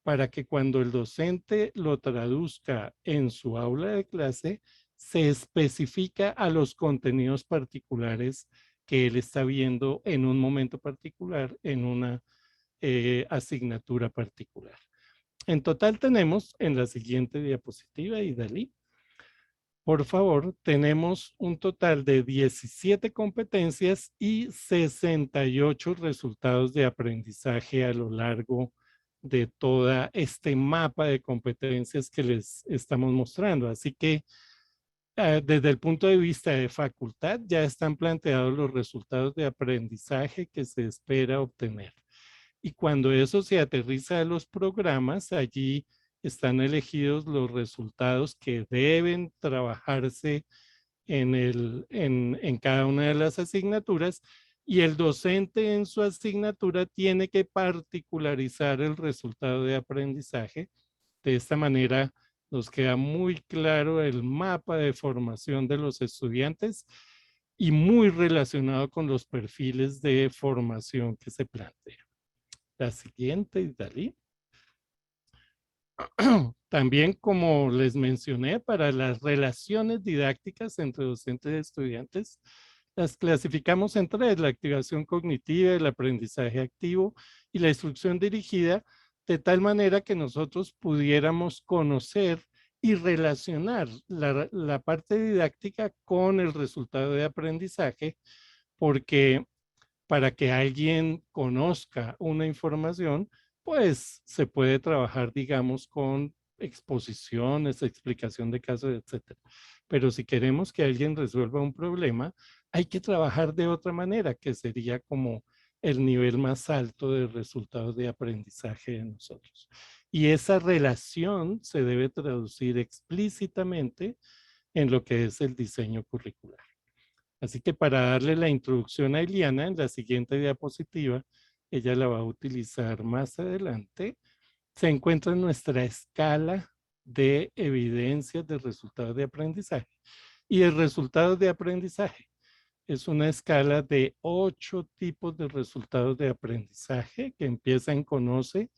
para que cuando el docente lo traduzca en su aula de clase, se especifica a los contenidos particulares que él está viendo en un momento particular, en una asignatura particular. En total tenemos en la siguiente diapositiva, Idalí, por favor, tenemos un total de 17 competencias y 68 resultados de aprendizaje a lo largo de todo este mapa de competencias que les estamos mostrando. Así que desde el punto de vista de facultad ya están planteados los resultados de aprendizaje que se espera obtener. Y cuando eso se aterriza a los programas, allí están elegidos los resultados que deben trabajarse en cada una de las asignaturas, y el docente en su asignatura tiene que particularizar el resultado de aprendizaje. De esta manera nos queda muy claro el mapa de formación de los estudiantes y muy relacionado con los perfiles de formación que se plantean. La siguiente, Dalí. También, como les mencioné, para las relaciones didácticas entre docentes y estudiantes, las clasificamos en tres: la activación cognitiva, el aprendizaje activo y la instrucción dirigida, de tal manera que nosotros pudiéramos conocer y relacionar la parte didáctica con el resultado de aprendizaje, porque para que alguien conozca una información, pues se puede trabajar, digamos, con exposiciones, explicación de casos, etcétera. Pero si queremos que alguien resuelva un problema, hay que trabajar de otra manera, que sería como el nivel más alto de resultados de aprendizaje de nosotros. Y esa relación se debe traducir explícitamente en lo que es el diseño curricular. Así que para darle la introducción a Eliana, en la siguiente diapositiva, ella la va a utilizar más adelante, se encuentra nuestra escala de evidencias de resultados de aprendizaje. Y el resultado de aprendizaje es una escala de 8 tipos de resultados de aprendizaje que empieza en conoce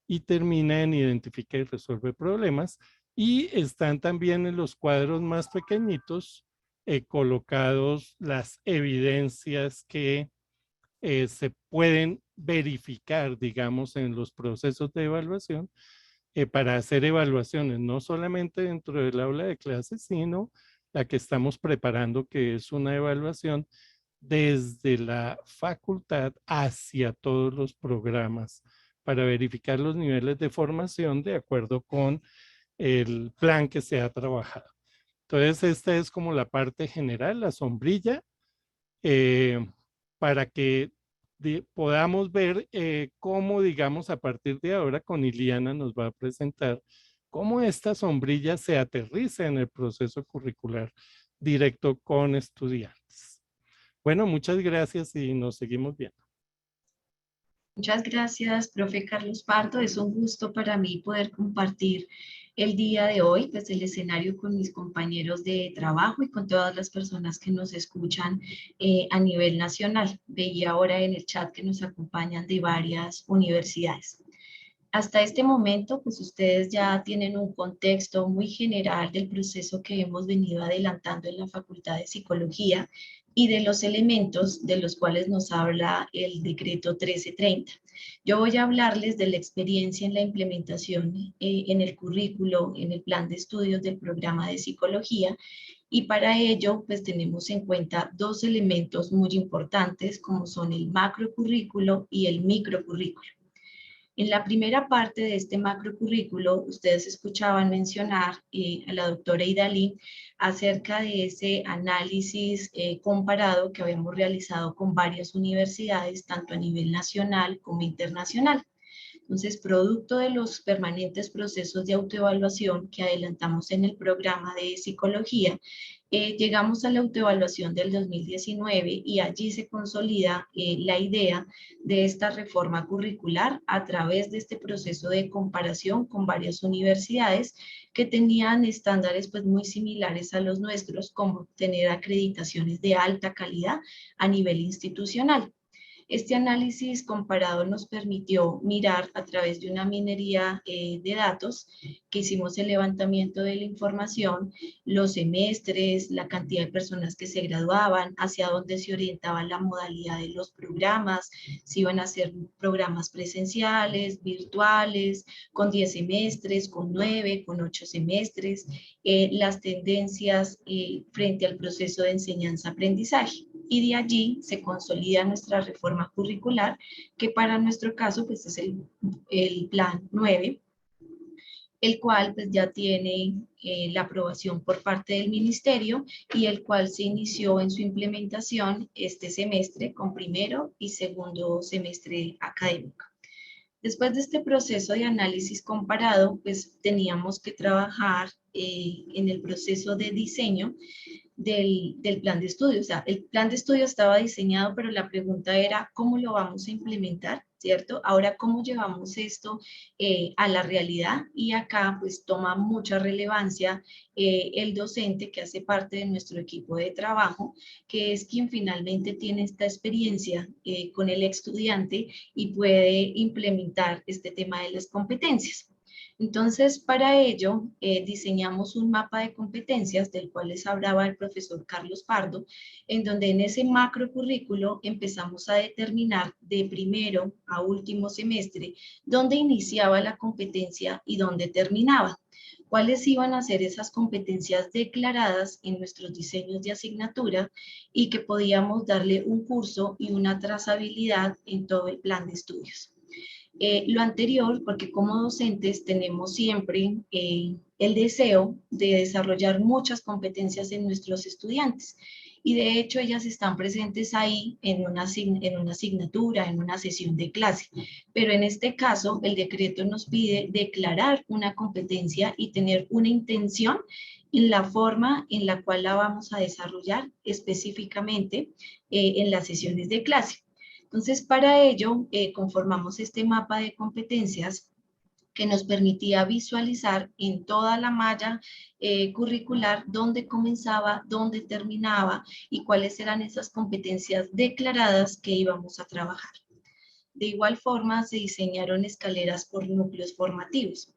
y termina en identifica y resuelve problemas. Y están también en los cuadros más pequeñitos colocados las evidencias que se pueden verificar, digamos, en los procesos de evaluación para hacer evaluaciones, no solamente dentro del aula de clases, sino la que estamos preparando, que es una evaluación desde la facultad hacia todos los programas para verificar los niveles de formación de acuerdo con el plan que se ha trabajado. Entonces, esta es como la parte general, la sombrilla, para que podamos ver cómo, digamos, a partir de ahora con Iliana nos va a presentar cómo esta sombrilla se aterriza en el proceso curricular directo con estudiantes. Bueno, muchas gracias y nos seguimos viendo. Muchas gracias, profe Carlos Pardo. Es un gusto para mí poder compartir el día de hoy, pues el escenario con mis compañeros de trabajo y con todas las personas que nos escuchan a nivel nacional. Veía ahora en el chat que nos acompañan de varias universidades. Hasta este momento, pues ustedes ya tienen un contexto muy general del proceso que hemos venido adelantando en la Facultad de Psicología y de los elementos de los cuales nos habla el decreto 1330. Yo voy a hablarles de la experiencia en la implementación en el currículo, en el plan de estudios del programa de psicología, y para ello pues tenemos en cuenta dos elementos muy importantes como son el macrocurrículo y el microcurrículo. En la primera parte de este macrocurrículo, ustedes escuchaban mencionar a la doctora Idalí acerca de ese análisis comparado que habíamos realizado con varias universidades, tanto a nivel nacional como internacional. Entonces, producto de los permanentes procesos de autoevaluación que adelantamos en el programa de psicología, llegamos a la autoevaluación del 2019 y allí se consolida la idea de esta reforma curricular a través de este proceso de comparación con varias universidades que tenían estándares pues muy similares a los nuestros, como tener acreditaciones de alta calidad a nivel institucional. Este análisis comparado nos permitió mirar a través de una minería de datos que hicimos el levantamiento de la información, los semestres, la cantidad de personas que se graduaban, hacia dónde se orientaba la modalidad de los programas, si iban a ser programas presenciales, virtuales, con 10 semestres, con 9, con 8 semestres, las tendencias frente al proceso de enseñanza-aprendizaje. Y de allí se consolida nuestra reforma curricular, que para nuestro caso pues es el plan 9, el cual pues ya tiene la aprobación por parte del ministerio y el cual se inició en su implementación este semestre con primero y segundo semestre académico. Después de este proceso de análisis comparado, pues teníamos que trabajar en el proceso de diseño del plan de estudio. O sea, el plan de estudio estaba diseñado, pero la pregunta era, ¿cómo lo vamos a implementar? ¿Cierto? Ahora, ¿cómo llevamos esto a la realidad? Y acá, pues, toma mucha relevancia el docente que hace parte de nuestro equipo de trabajo, que es quien finalmente tiene esta experiencia con el estudiante y puede implementar este tema de las competencias. Entonces, para ello, diseñamos un mapa de competencias del cual les hablaba el profesor Carlos Pardo, en donde en ese macro currículo empezamos a determinar de primero a último semestre dónde iniciaba la competencia y dónde terminaba. Cuáles iban a ser esas competencias declaradas en nuestros diseños de asignatura y que podíamos darle un curso y una trazabilidad en todo el plan de estudios. Lo anterior, porque como docentes tenemos siempre el deseo de desarrollar muchas competencias en nuestros estudiantes y de hecho ellas están presentes ahí en una asignatura, en una sesión de clase, pero en este caso el decreto nos pide declarar una competencia y tener una intención en la forma en la cual la vamos a desarrollar específicamente en las sesiones de clase. Entonces, para ello, conformamos este mapa de competencias que nos permitía visualizar en toda la malla curricular dónde comenzaba, dónde terminaba y cuáles eran esas competencias declaradas que íbamos a trabajar. De igual forma, se diseñaron escaleras por núcleos formativos.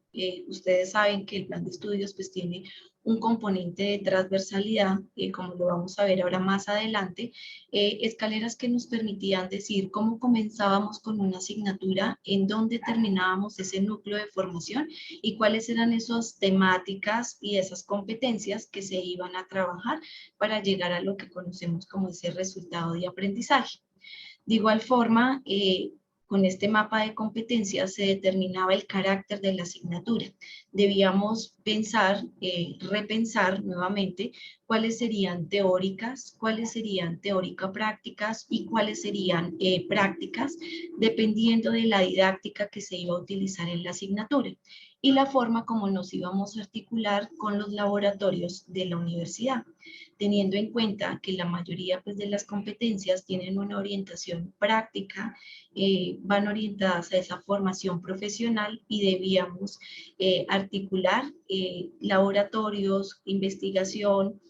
Ustedes saben que el plan de estudios pues tiene un componente de transversalidad, como lo vamos a ver ahora más adelante, escaleras que nos permitían decir cómo comenzábamos con una asignatura, en dónde terminábamos ese núcleo de formación y cuáles eran esas temáticas y esas competencias que se iban a trabajar para llegar a lo que conocemos como ese resultado de aprendizaje. De igual forma, con este mapa de competencias se determinaba el carácter de la asignatura. Debíamos pensar, repensar nuevamente cuáles serían teóricas, cuáles serían teórico-prácticas y cuáles serían prácticas, dependiendo de la didáctica que se iba a utilizar en la asignatura y la forma como nos íbamos a articular con los laboratorios de la universidad, teniendo en cuenta que la mayoría pues, de las competencias tienen una orientación práctica, van orientadas a esa formación profesional y debíamos articular laboratorios, investigación,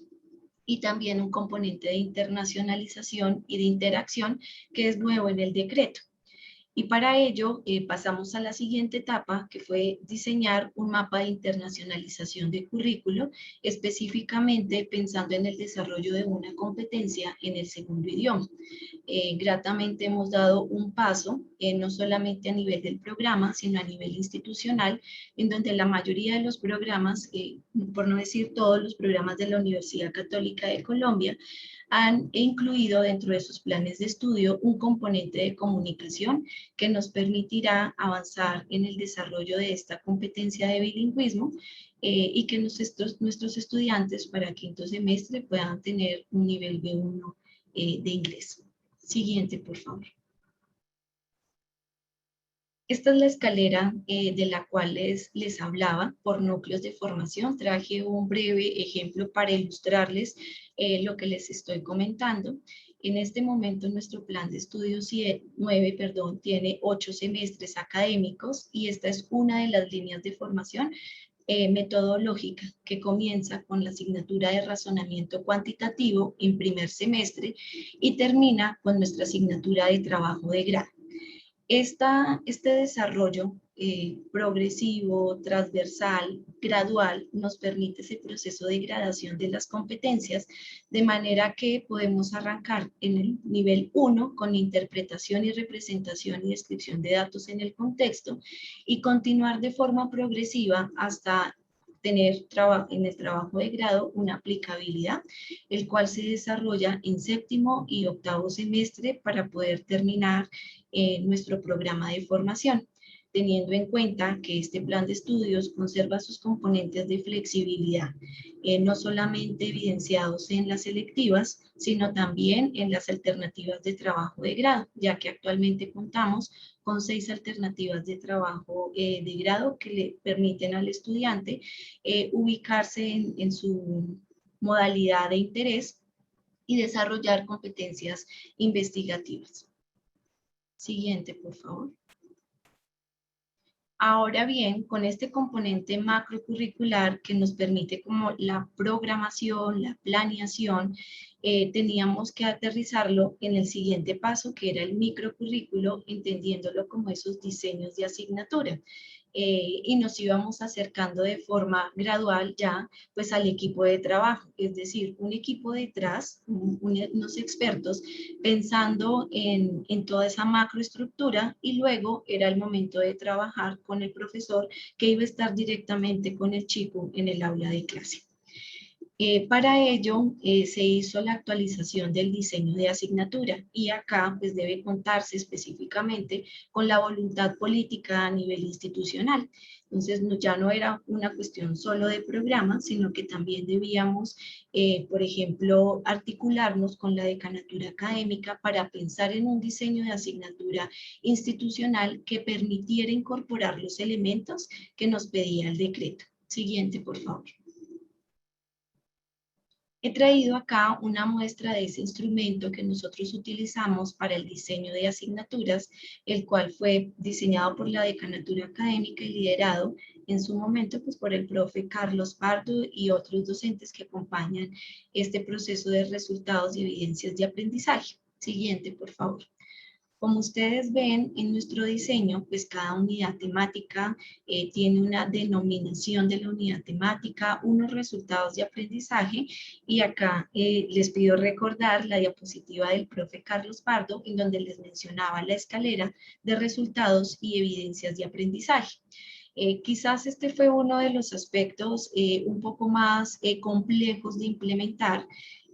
y también un componente de internacionalización y de interacción que es nuevo en el decreto. Y para ello pasamos a la siguiente etapa, que fue diseñar un mapa de internacionalización de currículo, específicamente pensando en el desarrollo de una competencia en el segundo idioma. Gratamente hemos dado un paso, no solamente a nivel del programa, sino a nivel institucional, en donde la mayoría de los programas, por no decir todos los programas de la Universidad Católica de Colombia, han incluido dentro de sus planes de estudio un componente de comunicación que nos permitirá avanzar en el desarrollo de esta competencia de bilingüismo y que nuestros estudiantes para quinto semestre puedan tener un nivel B1 de inglés. Siguiente, por favor. Esta es la escalera de la cual les hablaba por núcleos de formación. Traje un breve ejemplo para ilustrarles lo que les estoy comentando. En este momento nuestro plan de estudios 9, tiene 8 semestres académicos y esta es una de las líneas de formación metodológica que comienza con la asignatura de razonamiento cuantitativo en primer semestre y termina con nuestra asignatura de trabajo de grado. Este desarrollo progresivo, transversal, gradual, nos permite ese proceso de gradación de las competencias, de manera que podemos arrancar en el nivel 1 con interpretación y representación y descripción de datos en el contexto y continuar de forma progresiva hasta tener en el trabajo de grado una aplicabilidad, el cual se desarrolla en séptimo y octavo semestre para poder terminar nuestro programa de formación, teniendo en cuenta que este plan de estudios conserva sus componentes de flexibilidad, no solamente evidenciados en las selectivas, sino también en las alternativas de trabajo de grado, ya que actualmente contamos con 6 alternativas de trabajo de grado que le permiten al estudiante ubicarse en su modalidad de interés y desarrollar competencias investigativas. Siguiente, por favor. Ahora bien, con este componente macrocurricular que nos permite como la programación, la planeación, teníamos que aterrizarlo en el siguiente paso, que era el microcurrículo, entendiéndolo como esos diseños de asignatura. Y nos íbamos acercando de forma gradual ya pues al equipo de trabajo, es decir, un equipo detrás, unos expertos pensando en toda esa macroestructura y luego era el momento de trabajar con el profesor que iba a estar directamente con el chico en el aula de clase. Para ello se hizo la actualización del diseño de asignatura y acá pues debe contarse específicamente con la voluntad política a nivel institucional. Entonces ya no era una cuestión solo de programa, sino que también debíamos, por ejemplo, articularnos con la decanatura académica para pensar en un diseño de asignatura institucional que permitiera incorporar los elementos que nos pedía el decreto. Siguiente, por favor. He traído acá una muestra de ese instrumento que nosotros utilizamos para el diseño de asignaturas, el cual fue diseñado por la Decanatura Académica y liderado en su momento pues, por el profe Carlos Pardo y otros docentes que acompañan este proceso de resultados y evidencias de aprendizaje. Siguiente, por favor. Como ustedes ven en nuestro diseño, pues cada unidad temática tiene una denominación de la unidad temática, unos resultados de aprendizaje y acá les pido recordar la diapositiva del profe Carlos Pardo en donde les mencionaba la escalera de resultados y evidencias de aprendizaje. Quizás este fue uno de los aspectos un poco más complejos de implementar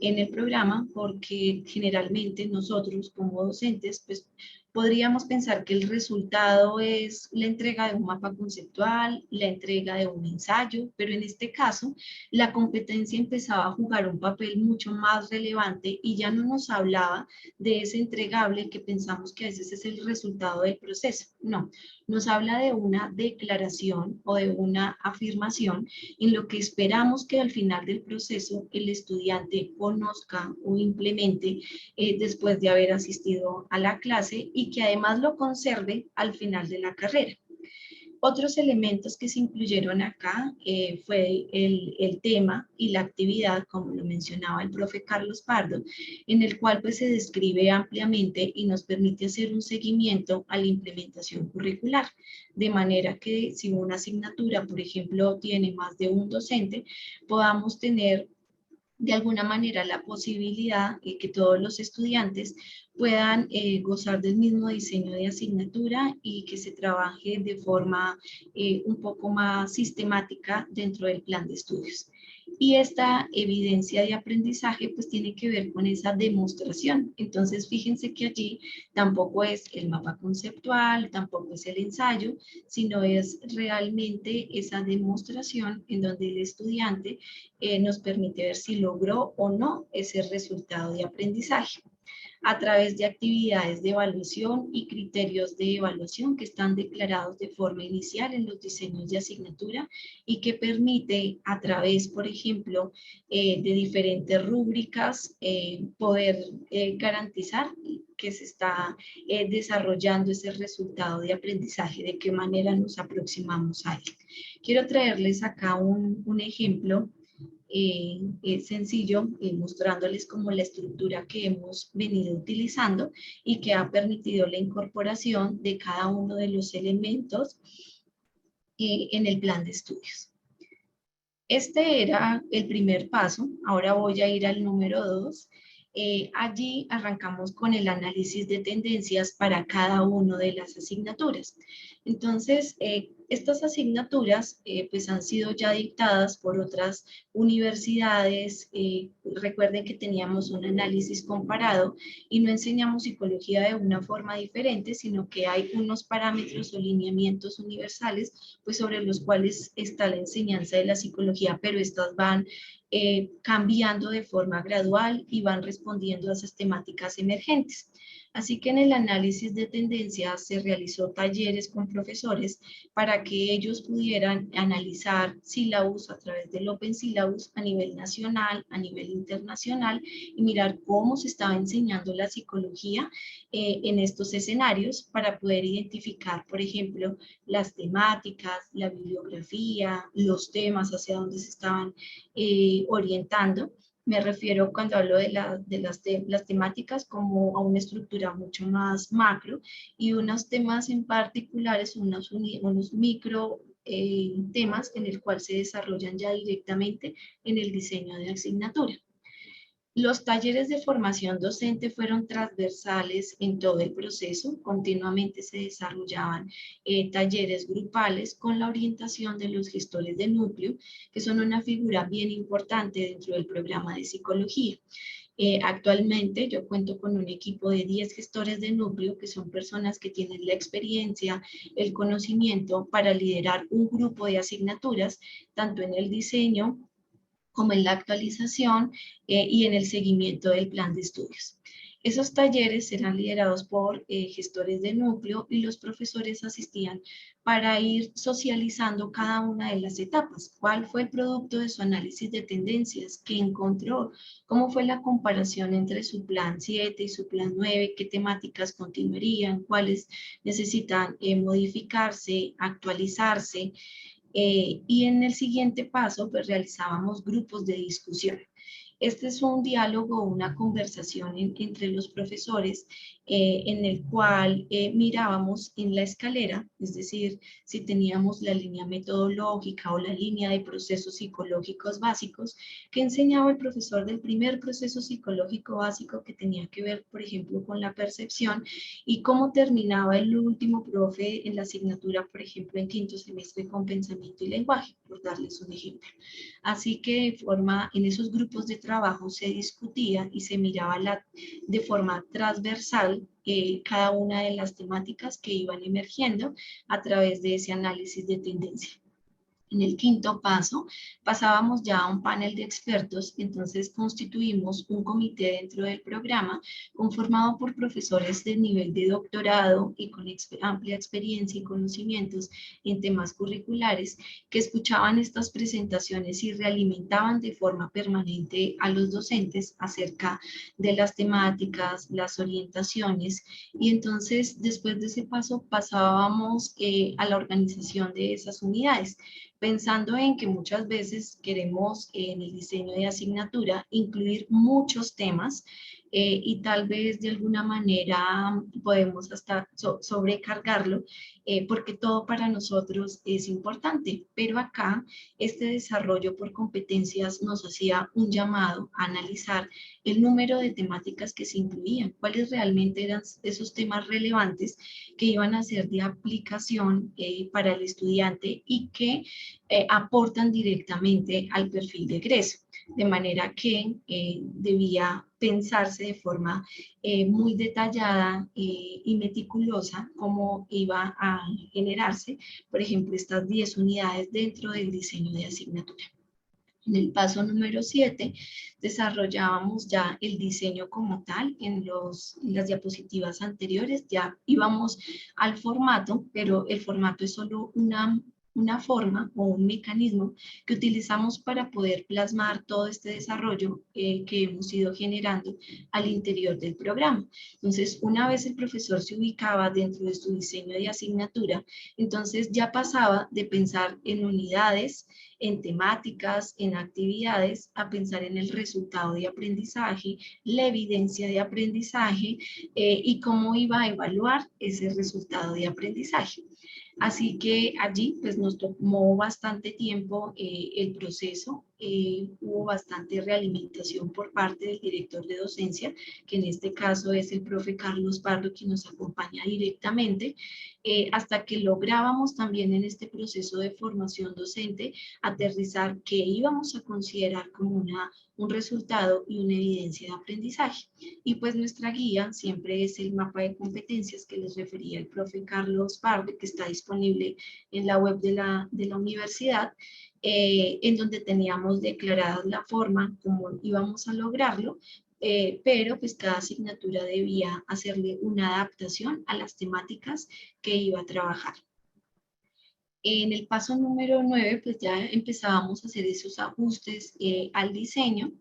en el programa porque generalmente nosotros como docentes pues podríamos pensar que el resultado es la entrega de un mapa conceptual, la entrega de un ensayo, pero en este caso la competencia empezaba a jugar un papel mucho más relevante y ya no nos hablaba de ese entregable que pensamos que a veces es el resultado del proceso. No, nos habla de una declaración o de una afirmación en lo que esperamos que al final del proceso el estudiante conozca o implemente después de haber asistido a la clase y que además lo conserve al final de la carrera. Otros elementos que se incluyeron acá fue el tema y la actividad, como lo mencionaba el profe Carlos Pardo, en el cual pues, se describe ampliamente y nos permite hacer un seguimiento a la implementación curricular, de manera que si una asignatura, por ejemplo, tiene más de un docente, podamos tener de alguna manera la posibilidad de que todos los estudiantes puedan gozar del mismo diseño de asignatura y que se trabaje de forma un poco más sistemática dentro del plan de estudios. Y esta evidencia de aprendizaje pues tiene que ver con esa demostración. Entonces fíjense que allí tampoco es el mapa conceptual, tampoco es el ensayo, sino es realmente esa demostración en donde el estudiante nos permite ver si logró o no ese resultado de aprendizaje. a través de actividades de evaluación y criterios de evaluación que están declarados de forma inicial en los diseños de asignatura y que permite a través, por ejemplo, de diferentes rúbricas poder garantizar que se está desarrollando ese resultado de aprendizaje, de qué manera nos aproximamos a él. Quiero traerles acá un ejemplo sencillo, mostrándoles como la estructura que hemos venido utilizando y que ha permitido la incorporación de cada uno de los elementos en el plan de estudios. Este era el primer paso, ahora voy a ir al número 2. Allí arrancamos con el análisis de tendencias para cada una de las asignaturas. Entonces, estas asignaturas pues han sido ya dictadas por otras universidades. Recuerden que teníamos un análisis comparado y no enseñamos psicología de una forma diferente, sino que hay unos parámetros o lineamientos universales pues sobre los cuales está la enseñanza de la psicología, pero estas van cambiando de forma gradual y van respondiendo a esas temáticas emergentes. Así que en el análisis de tendencias se realizó talleres con profesores para que ellos pudieran analizar sílabus a través del Open Syllabus a nivel nacional, a nivel internacional y mirar cómo se estaba enseñando la psicología en estos escenarios para poder identificar, por ejemplo, las temáticas, la bibliografía, los temas hacia dónde se estaban orientando. Me refiero cuando hablo de las temáticas como a una estructura mucho más macro y unos temas en particulares, unos micro temas en el cual se desarrollan ya directamente en el diseño de asignatura. Los talleres de formación docente fueron transversales en todo el proceso. Continuamente se desarrollaban talleres grupales con la orientación de los gestores de núcleo, que son una figura bien importante dentro del programa de psicología. Actualmente yo cuento con un equipo de 10 gestores de núcleo, que son personas que tienen la experiencia, el conocimiento para liderar un grupo de asignaturas, tanto en el diseño como en la actualización y en el seguimiento del plan de estudios. Esos talleres serán liderados por gestores de núcleo y los profesores asistían para ir socializando cada una de las etapas. ¿Cuál fue el producto de su análisis de tendencias? ¿Qué encontró? ¿Cómo fue la comparación entre su plan 7 y su plan 9? ¿Qué temáticas continuarían? ¿Cuáles necesitan modificarse, actualizarse? Y en el siguiente paso, pues realizábamos grupos de discusión. Este es un diálogo, una conversación entre los profesores en el cual mirábamos en la escalera, es decir, si teníamos la línea metodológica o la línea de procesos psicológicos básicos que enseñaba el profesor del primer proceso psicológico básico que tenía que ver, por ejemplo, con la percepción y cómo terminaba el último profe en la asignatura, por ejemplo, en quinto semestre con pensamiento y lenguaje, por darles un ejemplo. Así que en esos grupos de trabajo se discutía y se miraba de forma transversal cada una de las temáticas que iban emergiendo a través de ese análisis de tendencia. En el quinto paso, pasábamos ya a un panel de expertos, entonces constituimos un comité dentro del programa conformado por profesores de nivel de doctorado y con amplia experiencia y conocimientos en temas curriculares que escuchaban estas presentaciones y realimentaban de forma permanente a los docentes acerca de las temáticas, las orientaciones y entonces después de ese paso pasábamos a la organización de esas unidades, pensando en que muchas veces queremos en el diseño de asignatura incluir muchos temas y tal vez de alguna manera podemos hasta sobrecargarlo porque todo para nosotros es importante, pero acá este desarrollo por competencias nos hacía un llamado a analizar el número de temáticas que se incluían, cuáles realmente eran esos temas relevantes que iban a ser de aplicación para el estudiante y que aportan directamente al perfil de egreso, de manera que debía pensarse de forma muy detallada y meticulosa cómo iba a generarse, por ejemplo, estas 10 unidades dentro del diseño de asignatura. En el paso número 7 desarrollábamos ya el diseño como tal. En las diapositivas anteriores ya íbamos al formato, pero el formato es solo una forma o un mecanismo que utilizamos para poder plasmar todo este desarrollo que hemos ido generando al interior del programa. Entonces, una vez el profesor se ubicaba dentro de su diseño de asignatura, entonces ya pasaba de pensar en unidades, en temáticas, en actividades, a pensar en el resultado de aprendizaje, la evidencia de aprendizaje y cómo iba a evaluar ese resultado de aprendizaje. Así que allí pues nos tomó bastante tiempo el proceso, hubo bastante realimentación por parte del director de docencia, que en este caso es el profe Carlos Pardo, quien nos acompaña directamente, hasta que lográbamos también en este proceso de formación docente aterrizar qué íbamos a considerar como un resultado y una evidencia de aprendizaje. Y pues nuestra guía siempre es el mapa de competencias que les refería el profe Carlos Pardo, que está disponible en la web de la universidad, en donde teníamos declarada la forma como íbamos a lograrlo, pero pues cada asignatura debía hacerle una adaptación a las temáticas que iba a trabajar. En el paso número 9, pues ya empezábamos a hacer esos ajustes al diseño.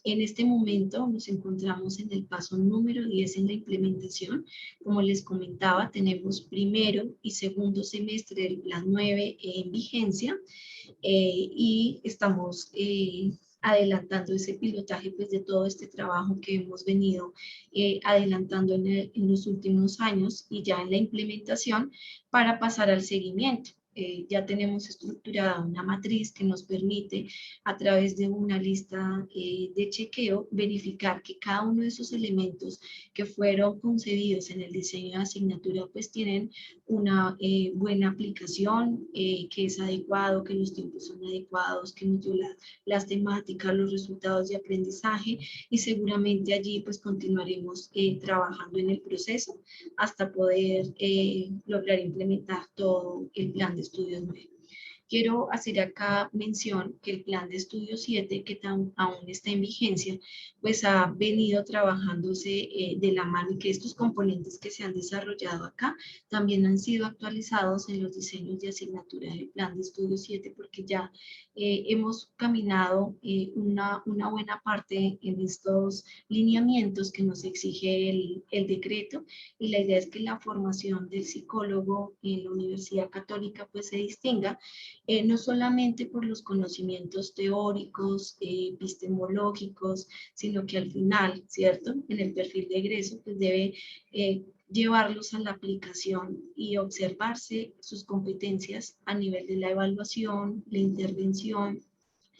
En este momento nos encontramos en el paso número 10 en la implementación. Como les comentaba, tenemos primero y segundo semestre del plan 9 en vigencia y estamos adelantando ese pilotaje pues, de todo este trabajo que hemos venido adelantando en los últimos años y ya en la implementación para pasar al seguimiento. Ya tenemos estructurada una matriz que nos permite a través de una lista de chequeo verificar que cada uno de esos elementos que fueron concebidos en el diseño de asignatura pues tienen una buena aplicación, que es adecuado, que los tiempos son adecuados, que nos dio las temáticas, los resultados de aprendizaje y seguramente allí pues continuaremos trabajando en el proceso hasta poder lograr implementar todo el plan de estudios nuevo. Quiero hacer acá mención que el plan de estudio 7, que aún está en vigencia, pues ha venido trabajándose de la mano y que estos componentes que se han desarrollado acá también han sido actualizados en los diseños de asignatura del plan de estudio 7 porque ya hemos caminado una buena parte en estos lineamientos que nos exige el decreto y la idea es que la formación del psicólogo en la Universidad Católica pues se distinga no solamente por los conocimientos teóricos, epistemológicos, sino que al final, ¿cierto? En el perfil de egreso, pues debe llevarlos a la aplicación y observarse sus competencias a nivel de la evaluación, la intervención,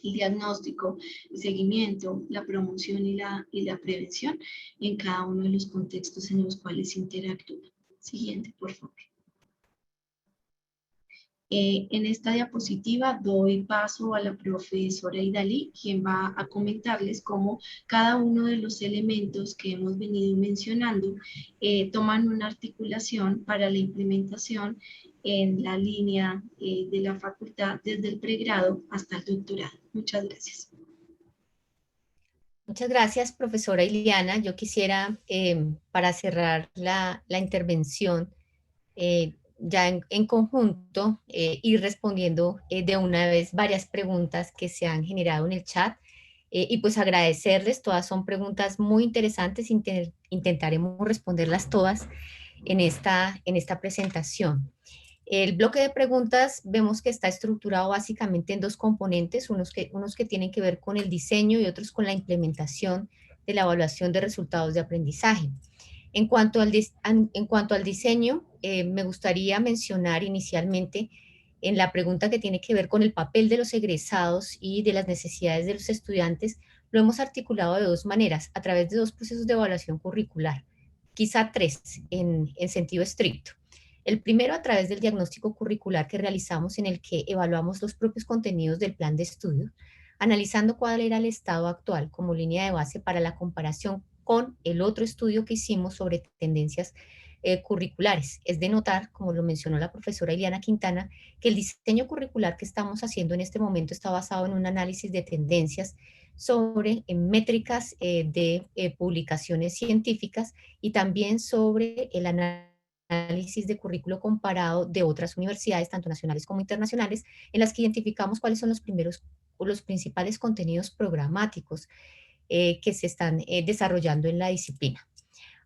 el diagnóstico, el seguimiento, la promoción y la prevención en cada uno de los contextos en los cuales interactúan. Siguiente, por favor. En esta diapositiva doy paso a la profesora Idalí, quien va a comentarles cómo cada uno de los elementos que hemos venido mencionando toman una articulación para la implementación en la línea de la facultad desde el pregrado hasta el doctorado. Muchas gracias. Muchas gracias, profesora Iliana. Yo quisiera, para cerrar la intervención, ya en conjunto, ir respondiendo de una vez varias preguntas que se han generado en el chat y pues agradecerles, todas son preguntas muy interesantes, intentaremos responderlas todas en esta presentación. El bloque de preguntas vemos que está estructurado básicamente en dos componentes, unos que tienen que ver con el diseño y otros con la implementación de la evaluación de resultados de aprendizaje. En cuanto al diseño, me gustaría mencionar inicialmente en la pregunta que tiene que ver con el papel de los egresados y de las necesidades de los estudiantes, lo hemos articulado de dos maneras, a través de dos procesos de evaluación curricular, quizá tres en sentido estricto. El primero a través del diagnóstico curricular que realizamos en el que evaluamos los propios contenidos del plan de estudio, analizando cuál era el estado actual como línea de base para la comparación con el otro estudio que hicimos sobre tendencias curriculares. Es de notar, como lo mencionó la profesora Iliana Quintana, que el diseño curricular que estamos haciendo en este momento está basado en un análisis de tendencias sobre métricas de publicaciones científicas y también sobre el análisis de currículo comparado de otras universidades, tanto nacionales como internacionales, en las que identificamos cuáles son los principales contenidos programáticos que se están desarrollando en la disciplina.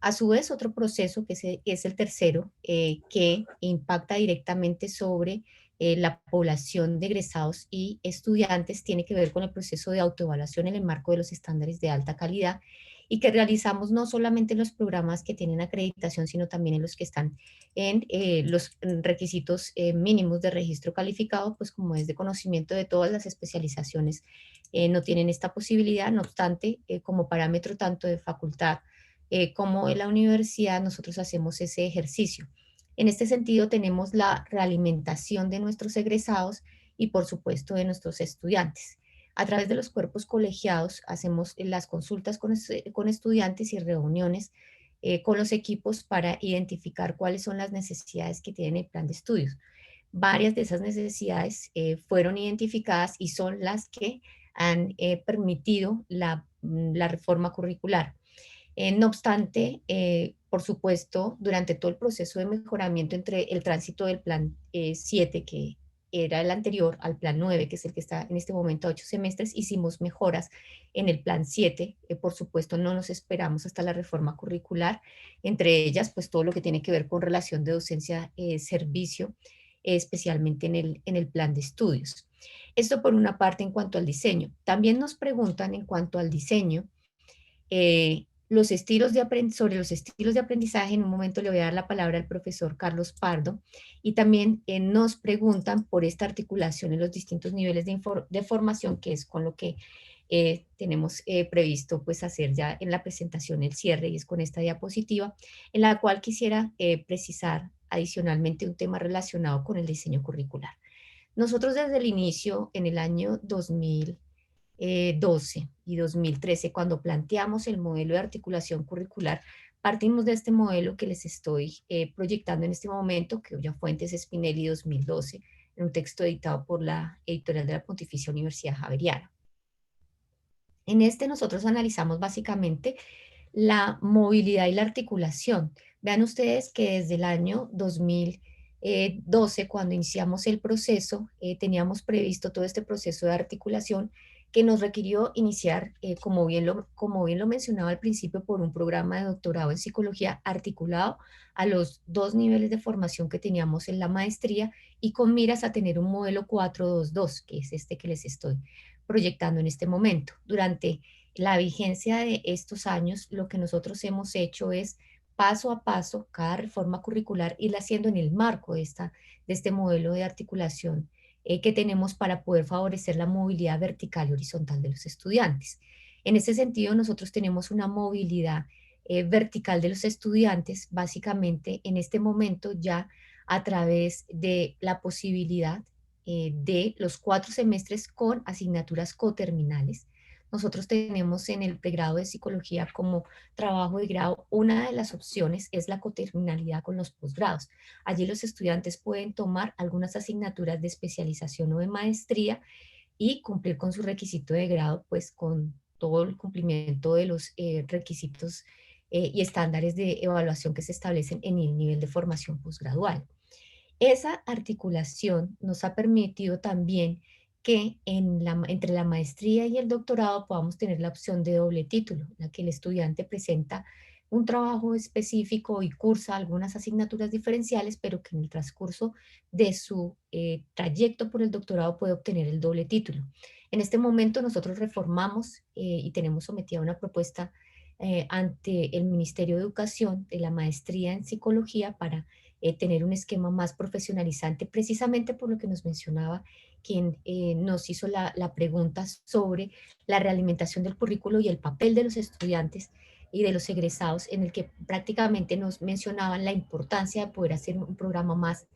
A su vez, otro proceso que es el tercero, que impacta directamente sobre la población de egresados y estudiantes, tiene que ver con el proceso de autoevaluación en el marco de los estándares de alta calidad y que realizamos no solamente en los programas que tienen acreditación, sino también en los que están en los requisitos mínimos de registro calificado, pues como es de conocimiento de todas las especializaciones, no tienen esta posibilidad. No obstante, como parámetro tanto de facultad como en la universidad, nosotros hacemos ese ejercicio. En este sentido, tenemos la realimentación de nuestros egresados y, por supuesto, de nuestros estudiantes. A través de los cuerpos colegiados hacemos las consultas con estudiantes y reuniones con los equipos para identificar cuáles son las necesidades que tiene el plan de estudios. Varias de esas necesidades fueron identificadas y son las que han permitido la reforma curricular. No obstante, por supuesto, durante todo el proceso de mejoramiento entre el tránsito del plan 7, que era el anterior, al plan 9, que es el que está en este momento a 8 semestres, hicimos mejoras en el plan 7. Por supuesto, no nos esperamos hasta la reforma curricular, entre ellas, pues todo lo que tiene que ver con relación de docencia-servicio, especialmente en el plan de estudios. Esto por una parte en cuanto al diseño. También nos preguntan en cuanto al diseño, sobre los estilos de aprendizaje. En un momento le voy a dar la palabra al profesor Carlos Pardo, y también nos preguntan por esta articulación en los distintos niveles de formación, que es con lo que tenemos previsto pues hacer ya en la presentación el cierre, y es con esta diapositiva, en la cual quisiera precisar adicionalmente un tema relacionado con el diseño curricular. Nosotros desde el inicio, en el año 2012 y 2013, cuando planteamos el modelo de articulación curricular, partimos de este modelo que les estoy proyectando en este momento, que ya Fuentes Spinelli 2012, en un texto editado por la editorial de la Pontificia Universidad Javeriana. En este nosotros analizamos básicamente la movilidad y la articulación. Vean ustedes que desde el año 2012, cuando iniciamos el proceso, teníamos previsto todo este proceso de articulación que nos requirió iniciar, como bien lo mencionaba al principio, por un programa de doctorado en psicología articulado a los 2 niveles de formación que teníamos en la maestría, y con miras a tener un modelo 422, que es este que les estoy proyectando en este momento. Durante la vigencia de estos años, lo que nosotros hemos hecho es, paso a paso, cada reforma curricular irla haciendo en el marco de este modelo de articulación que tenemos para poder favorecer la movilidad vertical y horizontal de los estudiantes. En ese sentido, nosotros tenemos una movilidad vertical de los estudiantes, básicamente en este momento ya a través de la posibilidad de los 4 semestres con asignaturas coterminales. Nosotros tenemos en el pregrado de psicología como trabajo de grado, una de las opciones es la coterminalidad con los posgrados. Allí los estudiantes pueden tomar algunas asignaturas de especialización o de maestría y cumplir con su requisito de grado, pues con todo el cumplimiento de los requisitos y estándares de evaluación que se establecen en el nivel de formación posgradual. Esa articulación nos ha permitido también que entre la maestría y el doctorado podamos tener la opción de doble título, en la que el estudiante presenta un trabajo específico y cursa algunas asignaturas diferenciales, pero que en el transcurso de su trayecto por el doctorado puede obtener el doble título. En este momento nosotros reformamos y tenemos sometida una propuesta ante el Ministerio de Educación de la maestría en psicología para tener un esquema más profesionalizante, precisamente por lo que nos mencionaba quien nos hizo la pregunta sobre la realimentación del currículo y el papel de los estudiantes y de los egresados, en el que prácticamente nos mencionaban la importancia de poder hacer un programa más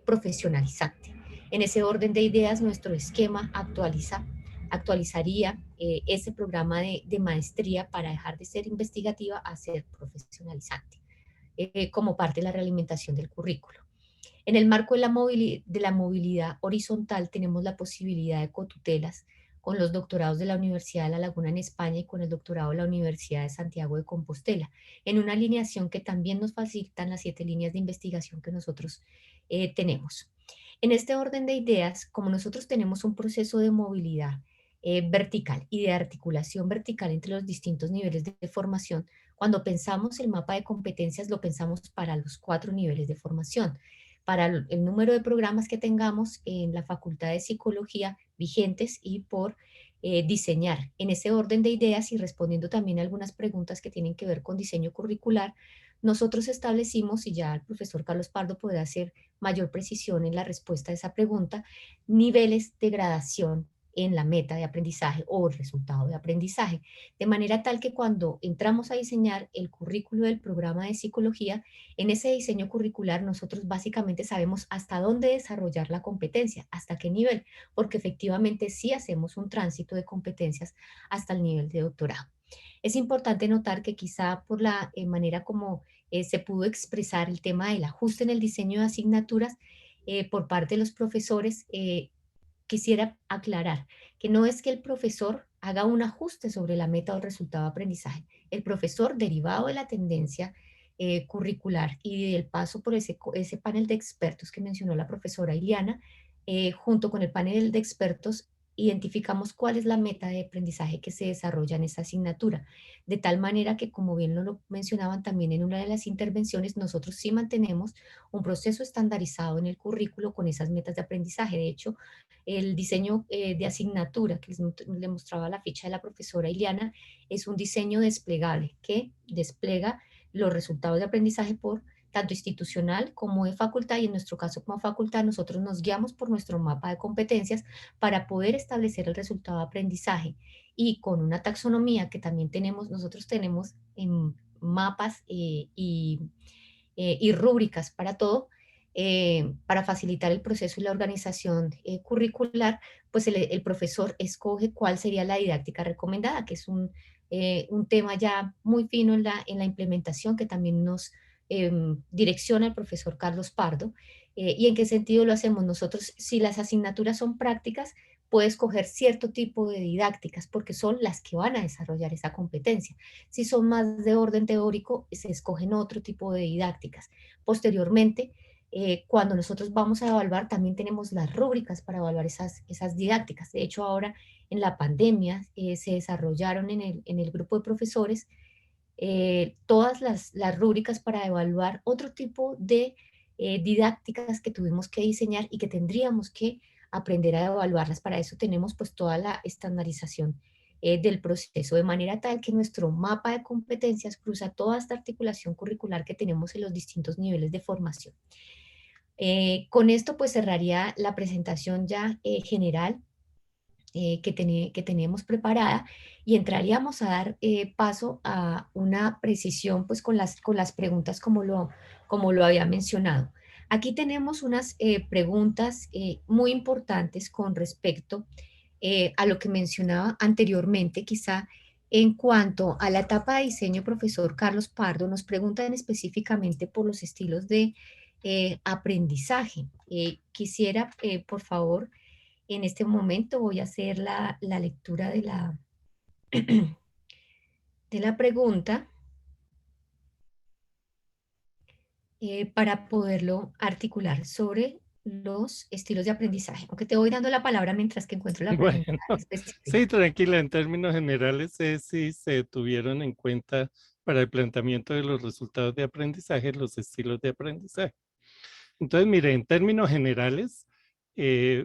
profesionalizante. En ese orden de ideas, nuestro esquema actualizaría ese programa de maestría para dejar de ser investigativa a ser profesionalizante. como parte de la realimentación del currículo. En el marco de la movilidad horizontal tenemos la posibilidad de cotutelas con los doctorados de la Universidad de La Laguna en España y con el doctorado de la Universidad de Santiago de Compostela, en una alineación que también nos facilitan las 7 líneas de investigación que nosotros tenemos. En este orden de ideas, como nosotros tenemos un proceso de movilidad vertical y de articulación vertical entre los distintos niveles de formación, cuando pensamos el mapa de competencias lo pensamos para los 4 niveles de formación, para el número de programas que tengamos en la Facultad de Psicología vigentes y por diseñar en ese orden de ideas y respondiendo también a algunas preguntas que tienen que ver con diseño curricular, nosotros establecimos, y ya el profesor Carlos Pardo podrá hacer mayor precisión en la respuesta a esa pregunta, niveles de gradación en la meta de aprendizaje o el resultado de aprendizaje, de manera tal que cuando entramos a diseñar el currículo del programa de psicología, en ese diseño curricular nosotros básicamente sabemos hasta dónde desarrollar la competencia, hasta qué nivel, porque efectivamente sí hacemos un tránsito de competencias hasta el nivel de doctorado. Es importante notar que quizá por la manera como se pudo expresar el tema del ajuste en el diseño de asignaturas por parte de los profesores, quisiera aclarar que no es que el profesor haga un ajuste sobre la meta o resultado de aprendizaje. El profesor, derivado de la tendencia curricular y del paso por ese panel de expertos que mencionó la profesora Iliana, junto con el panel de expertos, identificamos cuál es la meta de aprendizaje que se desarrolla en esa asignatura. De tal manera que, como bien lo mencionaban también en una de las intervenciones, nosotros sí mantenemos un proceso estandarizado en el currículo con esas metas de aprendizaje. De hecho, el diseño de asignatura que le mostraba la ficha de la profesora Iliana es un diseño desplegable que despliega los resultados de aprendizaje por tanto institucional como de facultad, y en nuestro caso como facultad nosotros nos guiamos por nuestro mapa de competencias para poder establecer el resultado de aprendizaje, y con una taxonomía que también tenemos, nosotros tenemos en mapas y rúbricas para todo, para facilitar el proceso y la organización curricular, pues el profesor escoge cuál sería la didáctica recomendada, que es un tema ya muy fino en la implementación que también nos direcciona el profesor Carlos Pardo. ¿Y en qué sentido lo hacemos? Nosotros, si las asignaturas son prácticas, puede escoger cierto tipo de didácticas porque son las que van a desarrollar esa competencia. Si son más de orden teórico, se escogen otro tipo de didácticas. Posteriormente, cuando nosotros vamos a evaluar, también tenemos las rúbricas para evaluar esas didácticas. De hecho, ahora en la pandemia se desarrollaron en el grupo de profesores todas las rúbricas para evaluar otro tipo de didácticas que tuvimos que diseñar y que tendríamos que aprender a evaluarlas. Para eso tenemos pues toda la estandarización del proceso, de manera tal que nuestro mapa de competencias cruza toda esta articulación curricular que tenemos en los distintos niveles de formación. Con esto pues cerraría la presentación ya general que teníamos preparada, y entraríamos a dar paso a una precisión pues con las preguntas como lo había mencionado. Aquí tenemos unas preguntas muy importantes con respecto a lo que mencionaba anteriormente, quizá en cuanto a la etapa de diseño. Profesor Carlos Pardo nos preguntan específicamente por los estilos de aprendizaje. Quisiera, por favor, en este momento voy a hacer la lectura de la pregunta para poderlo articular sobre los estilos de aprendizaje. Aunque te voy dando la palabra mientras que encuentro la pregunta Bueno, específica. sí, tranquila, en términos generales es si se tuvieron en cuenta para el planteamiento de los resultados de aprendizaje los estilos de aprendizaje. Entonces, mire, en términos generales,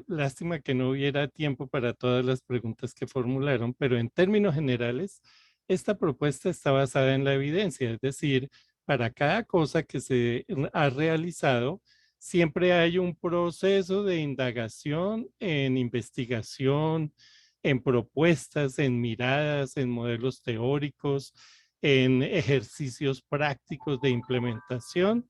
lástima que no hubiera tiempo para todas las preguntas que formularon, pero en términos generales, esta propuesta está basada en la evidencia, es decir, para cada cosa que se ha realizado, siempre hay un proceso de indagación en investigación, en propuestas, en miradas, en modelos teóricos, en ejercicios prácticos de implementación,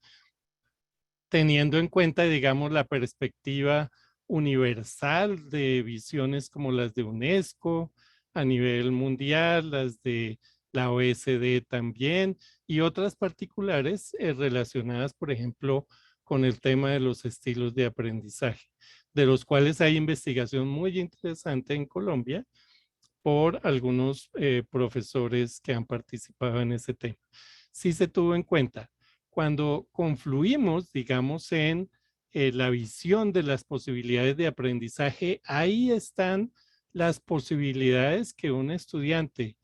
teniendo en cuenta, digamos, la perspectiva universal de visiones como las de UNESCO a nivel mundial, las de la OSD también, y otras particulares relacionadas, por ejemplo, con el tema de los estilos de aprendizaje, de los cuales hay investigación muy interesante en Colombia por algunos profesores que han participado en ese tema. Sí se tuvo en cuenta. Cuando confluimos, digamos, en la visión de las posibilidades de aprendizaje, ahí están las posibilidades que un estudiante,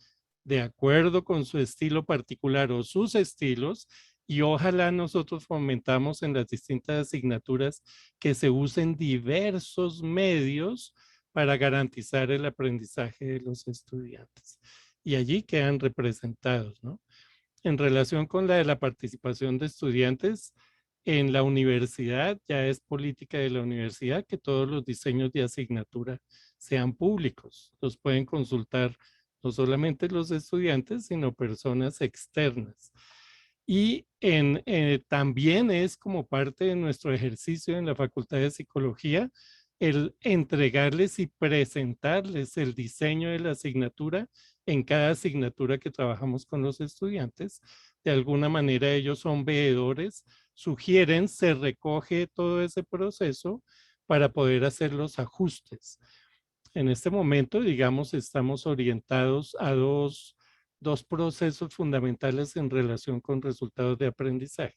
de acuerdo con su estilo particular o sus estilos, y ojalá nosotros fomentamos en las distintas asignaturas que se usen diversos medios para garantizar el aprendizaje de los estudiantes. Y allí quedan representados, ¿no? En relación con la de la participación de estudiantes, en la universidad ya es política de la universidad que todos los diseños de asignatura sean públicos. Los pueden consultar no solamente los estudiantes, sino personas externas. Y también es como parte de nuestro ejercicio en la Facultad de Psicología el entregarles y presentarles el diseño de la asignatura en cada asignatura que trabajamos con los estudiantes. De alguna manera ellos son veedores, sugieren, se recoge todo ese proceso para poder hacer los ajustes. En este momento, digamos, estamos orientados a dos procesos fundamentales en relación con resultados de aprendizaje.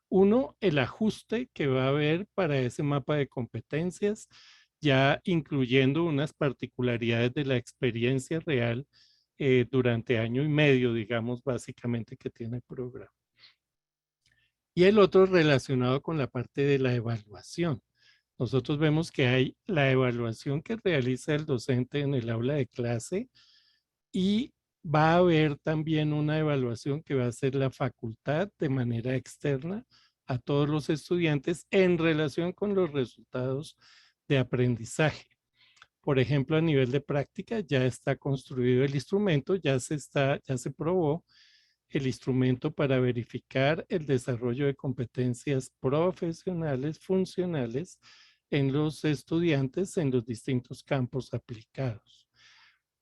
Uno, el ajuste que va a haber para ese mapa de competencias, ya incluyendo unas particularidades de la experiencia real durante año y medio, digamos, básicamente que tiene el programa. Y el otro relacionado con la parte de la evaluación. Nosotros vemos que hay la evaluación que realiza el docente en el aula de clase y va a haber también una evaluación que va a hacer la facultad de manera externa a todos los estudiantes en relación con los resultados de aprendizaje. Por ejemplo, a nivel de práctica ya está construido el instrumento, ya se probó el instrumento para verificar el desarrollo de competencias profesionales, funcionales en los estudiantes en los distintos campos aplicados.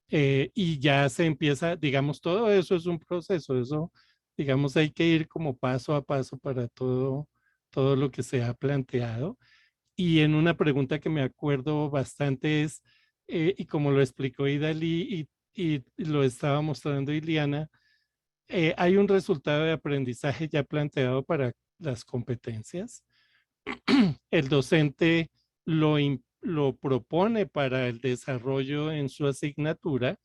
Y ya se empieza, digamos, todo eso es un proceso, eso, digamos, hay que ir como paso a paso para todo lo que se ha planteado. Y en una pregunta que me acuerdo bastante es, y como lo explicó Idalí y lo estaba mostrando Iliana, hay un resultado de aprendizaje ya planteado para las competencias. El docente lo propone para el desarrollo en su asignatura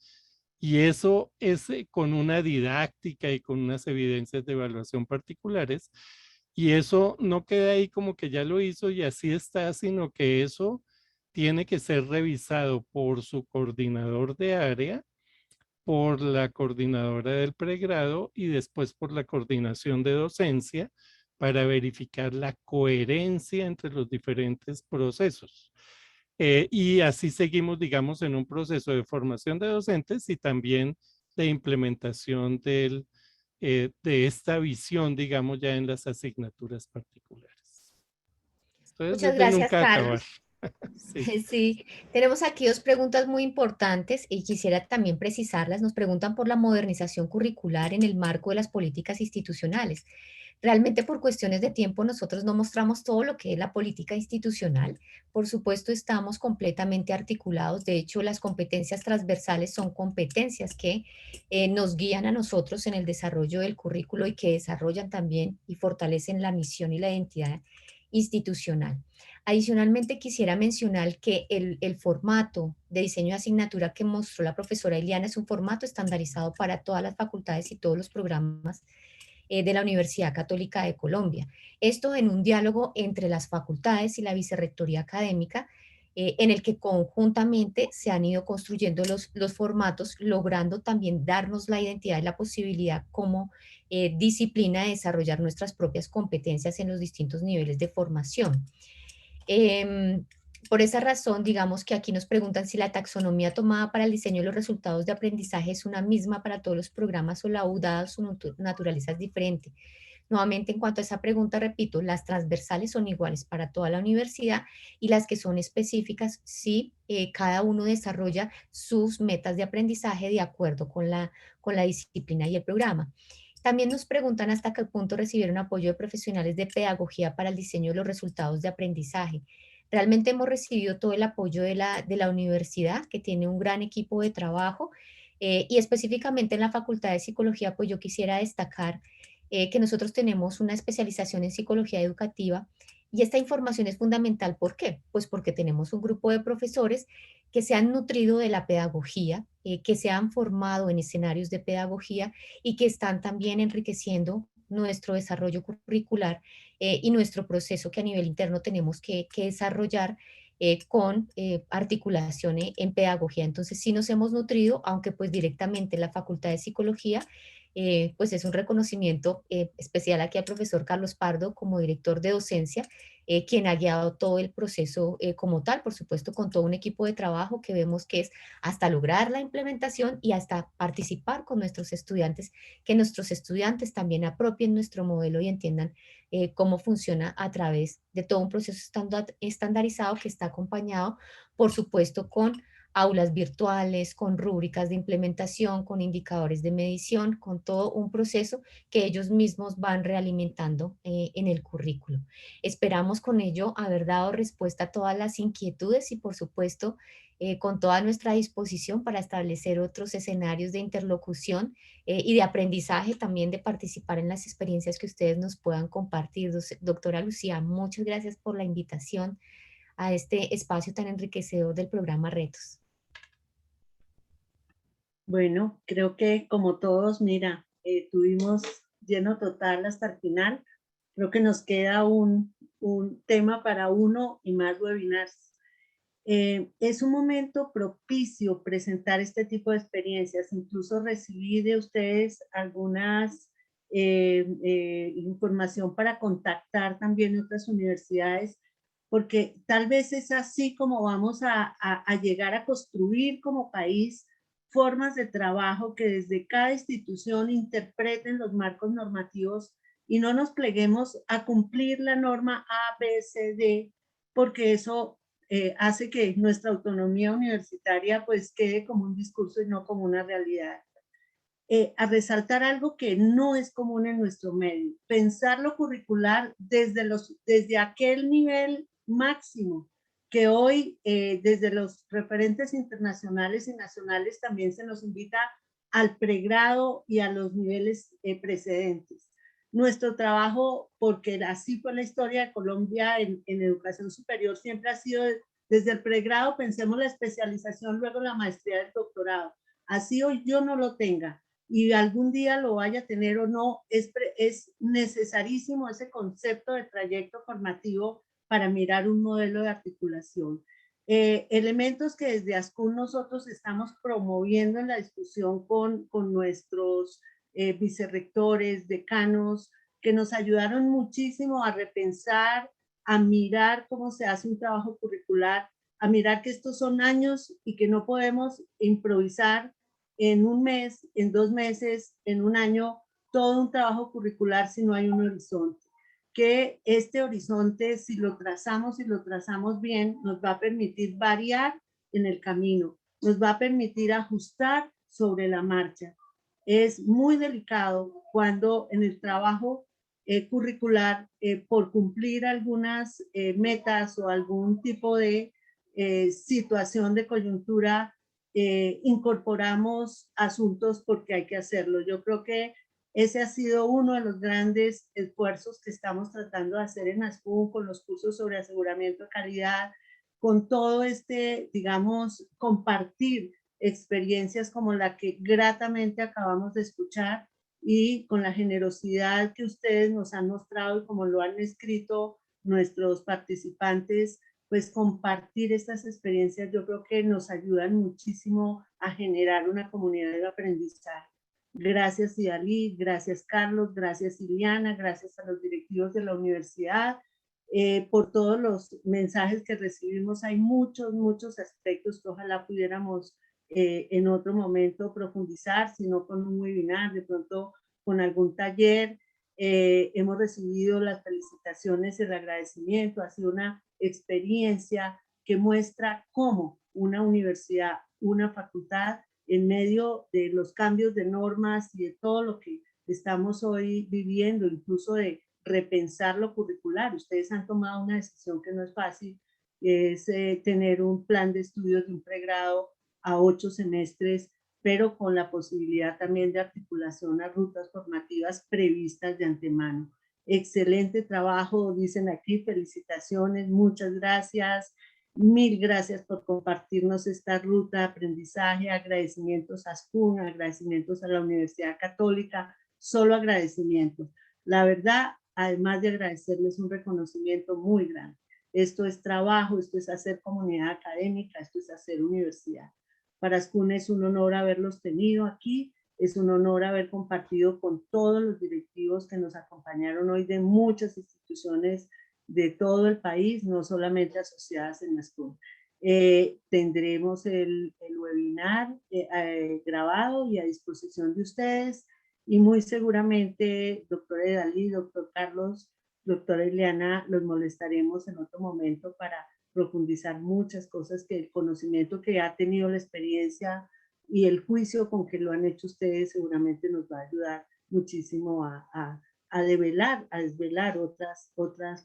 y eso es con una didáctica y con unas evidencias de evaluación particulares. Y eso no queda ahí como que ya lo hizo y así está, sino que eso tiene que ser revisado por su coordinador de área, por la coordinadora del pregrado y después por la coordinación de docencia para verificar la coherencia entre los diferentes procesos. Y así seguimos, digamos, en un proceso de formación de docentes y también de implementación de esta visión, digamos, ya en las asignaturas particulares. Entonces, Muchas es de gracias, nunca acabar. Carlos. Sí. Sí, tenemos aquí dos preguntas muy importantes y quisiera también precisarlas. Nos preguntan por la modernización curricular en el marco de las políticas institucionales. Realmente por cuestiones de tiempo nosotros no mostramos todo lo que es la política institucional. Por supuesto estamos completamente articulados. De hecho, las competencias transversales son competencias que nos guían a nosotros en el desarrollo del currículo y que desarrollan también y fortalecen la misión y la identidad institucional. Adicionalmente, quisiera mencionar que el formato de diseño de asignatura que mostró la profesora Iliana es un formato estandarizado para todas las facultades y todos los programas de la Universidad Católica de Colombia. Esto en un diálogo entre las facultades y la vicerrectoría académica, en el que conjuntamente se han ido construyendo los formatos, logrando también darnos la identidad y la posibilidad como disciplina de desarrollar nuestras propias competencias en los distintos niveles de formación. Por esa razón, digamos que aquí nos preguntan si la taxonomía tomada para el diseño de los resultados de aprendizaje es una misma para todos los programas o la U, dada su naturaleza es diferente. Nuevamente, en cuanto a esa pregunta, repito, las transversales son iguales para toda la universidad y las que son específicas, sí, cada uno desarrolla sus metas de aprendizaje de acuerdo con la disciplina y el programa. También nos preguntan hasta qué punto recibieron apoyo de profesionales de pedagogía para el diseño de los resultados de aprendizaje. Realmente hemos recibido todo el apoyo de la universidad, que tiene un gran equipo de trabajo, y específicamente en la Facultad de Psicología, pues yo quisiera destacar que nosotros tenemos una especialización en psicología educativa y esta información es fundamental. ¿Por qué? Pues porque tenemos un grupo de profesores que se han nutrido de la pedagogía, que se han formado en escenarios de pedagogía y que están también enriqueciendo nuestro desarrollo curricular y nuestro proceso que a nivel interno tenemos que desarrollar con articulación en pedagogía. Entonces sí nos hemos nutrido, aunque pues directamente la Facultad de Psicología pues es un reconocimiento especial aquí al profesor Carlos Pardo como director de docencia, quien ha guiado todo el proceso como tal, por supuesto con todo un equipo de trabajo que vemos que es hasta lograr la implementación y hasta participar con nuestros estudiantes, que nuestros estudiantes también apropien nuestro modelo y entiendan cómo funciona a través de todo un proceso estandarizado que está acompañado, por supuesto, con aulas virtuales, con rúbricas de implementación, con indicadores de medición, con todo un proceso que ellos mismos van realimentando en el currículo. Esperamos con ello haber dado respuesta a todas las inquietudes y por supuesto con toda nuestra disposición para establecer otros escenarios de interlocución y de aprendizaje, también de participar en las experiencias que ustedes nos puedan compartir. Doctora Lucía, muchas gracias por la invitación a este espacio tan enriquecedor del programa Retos. Bueno, creo que como todos, mira, tuvimos lleno total hasta el final. Creo que nos queda un tema para uno y más webinars. Es un momento propicio presentar este tipo de experiencias. Incluso recibí de ustedes algunas información para contactar también otras universidades, porque tal vez es así como vamos a llegar a construir como país formas de trabajo que desde cada institución interpreten los marcos normativos y no nos pleguemos a cumplir la norma A, B, C, D, porque eso hace que nuestra autonomía universitaria pues quede como un discurso y no como una realidad. A resaltar algo que no es común en nuestro medio, pensar lo curricular desde aquel nivel máximo que hoy desde los referentes internacionales y nacionales también se nos invita al pregrado y a los niveles precedentes. Nuestro trabajo, porque así fue la historia de Colombia en educación superior, siempre ha sido desde el pregrado, pensemos la especialización, luego la maestría del doctorado. Así hoy yo no lo tenga y algún día lo vaya a tener o no, es necesarísimo ese concepto de trayecto formativo para mirar un modelo de articulación. Elementos que desde ASCUN nosotros estamos promoviendo en la discusión con nuestros vicerrectores, decanos, que nos ayudaron muchísimo a repensar, a mirar cómo se hace un trabajo curricular, a mirar que estos son años y que no podemos improvisar en un mes, en 2 meses, en un año, todo un trabajo curricular si no hay un horizonte. Que este horizonte, si lo trazamos bien, nos va a permitir variar en el camino, nos va a permitir ajustar sobre la marcha. Es muy delicado cuando en el trabajo curricular, por cumplir algunas metas o algún tipo de situación de coyuntura, incorporamos asuntos porque hay que hacerlo. Yo creo que ese ha sido uno de los grandes esfuerzos que estamos tratando de hacer en ASCUN con los cursos sobre aseguramiento de calidad, con todo digamos, compartir experiencias como la que gratamente acabamos de escuchar y con la generosidad que ustedes nos han mostrado y como lo han escrito nuestros participantes, pues compartir estas experiencias yo creo que nos ayudan muchísimo a generar una comunidad de aprendizaje. Gracias Idalí, gracias Carlos, gracias Iliana, gracias a los directivos de la universidad por todos los mensajes que recibimos. Hay muchos aspectos que ojalá pudiéramos en otro momento profundizar, sino con un webinar, de pronto con algún taller. hemos recibido las felicitaciones y el agradecimiento. Ha sido una experiencia que muestra cómo una universidad, una facultad, en medio de los cambios de normas y de todo lo que estamos hoy viviendo, incluso de repensar lo curricular. Ustedes han tomado una decisión que no es fácil, es tener un plan de estudios de un pregrado a 8 semestres, pero con la posibilidad también de articulación a rutas formativas previstas de antemano. Excelente trabajo, dicen aquí, felicitaciones, muchas gracias. Mil gracias por compartirnos esta ruta de aprendizaje, agradecimientos a SCUN, agradecimientos a la Universidad Católica, solo agradecimientos. La verdad, además de agradecerles, un reconocimiento muy grande. Esto es trabajo, esto es hacer comunidad académica, esto es hacer universidad. Para SCUN es un honor haberlos tenido aquí, es un honor haber compartido con todos los directivos que nos acompañaron hoy de muchas instituciones de todo el país, no solamente asociadas en la SCUN. Tendremos el webinar grabado y a disposición de ustedes, y muy seguramente, doctora Edalí, doctor Carlos, doctora Ileana, los molestaremos en otro momento para profundizar muchas cosas, que el conocimiento que ha tenido, la experiencia y el juicio con que lo han hecho ustedes seguramente nos va a ayudar muchísimo a desvelar otras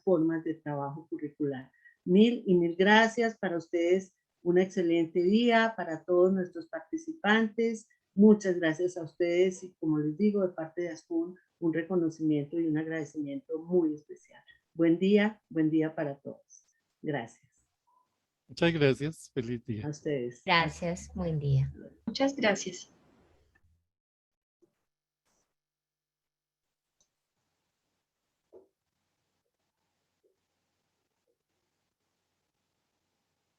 formas de trabajo curricular. Mil y mil gracias para ustedes, un excelente día para todos nuestros participantes. Muchas gracias a ustedes y, como les digo, de parte de ASCUN, un reconocimiento y un agradecimiento muy especial. Buen día para todos. Gracias. Muchas gracias. Feliz día. A ustedes. Gracias, buen día. Muchas gracias.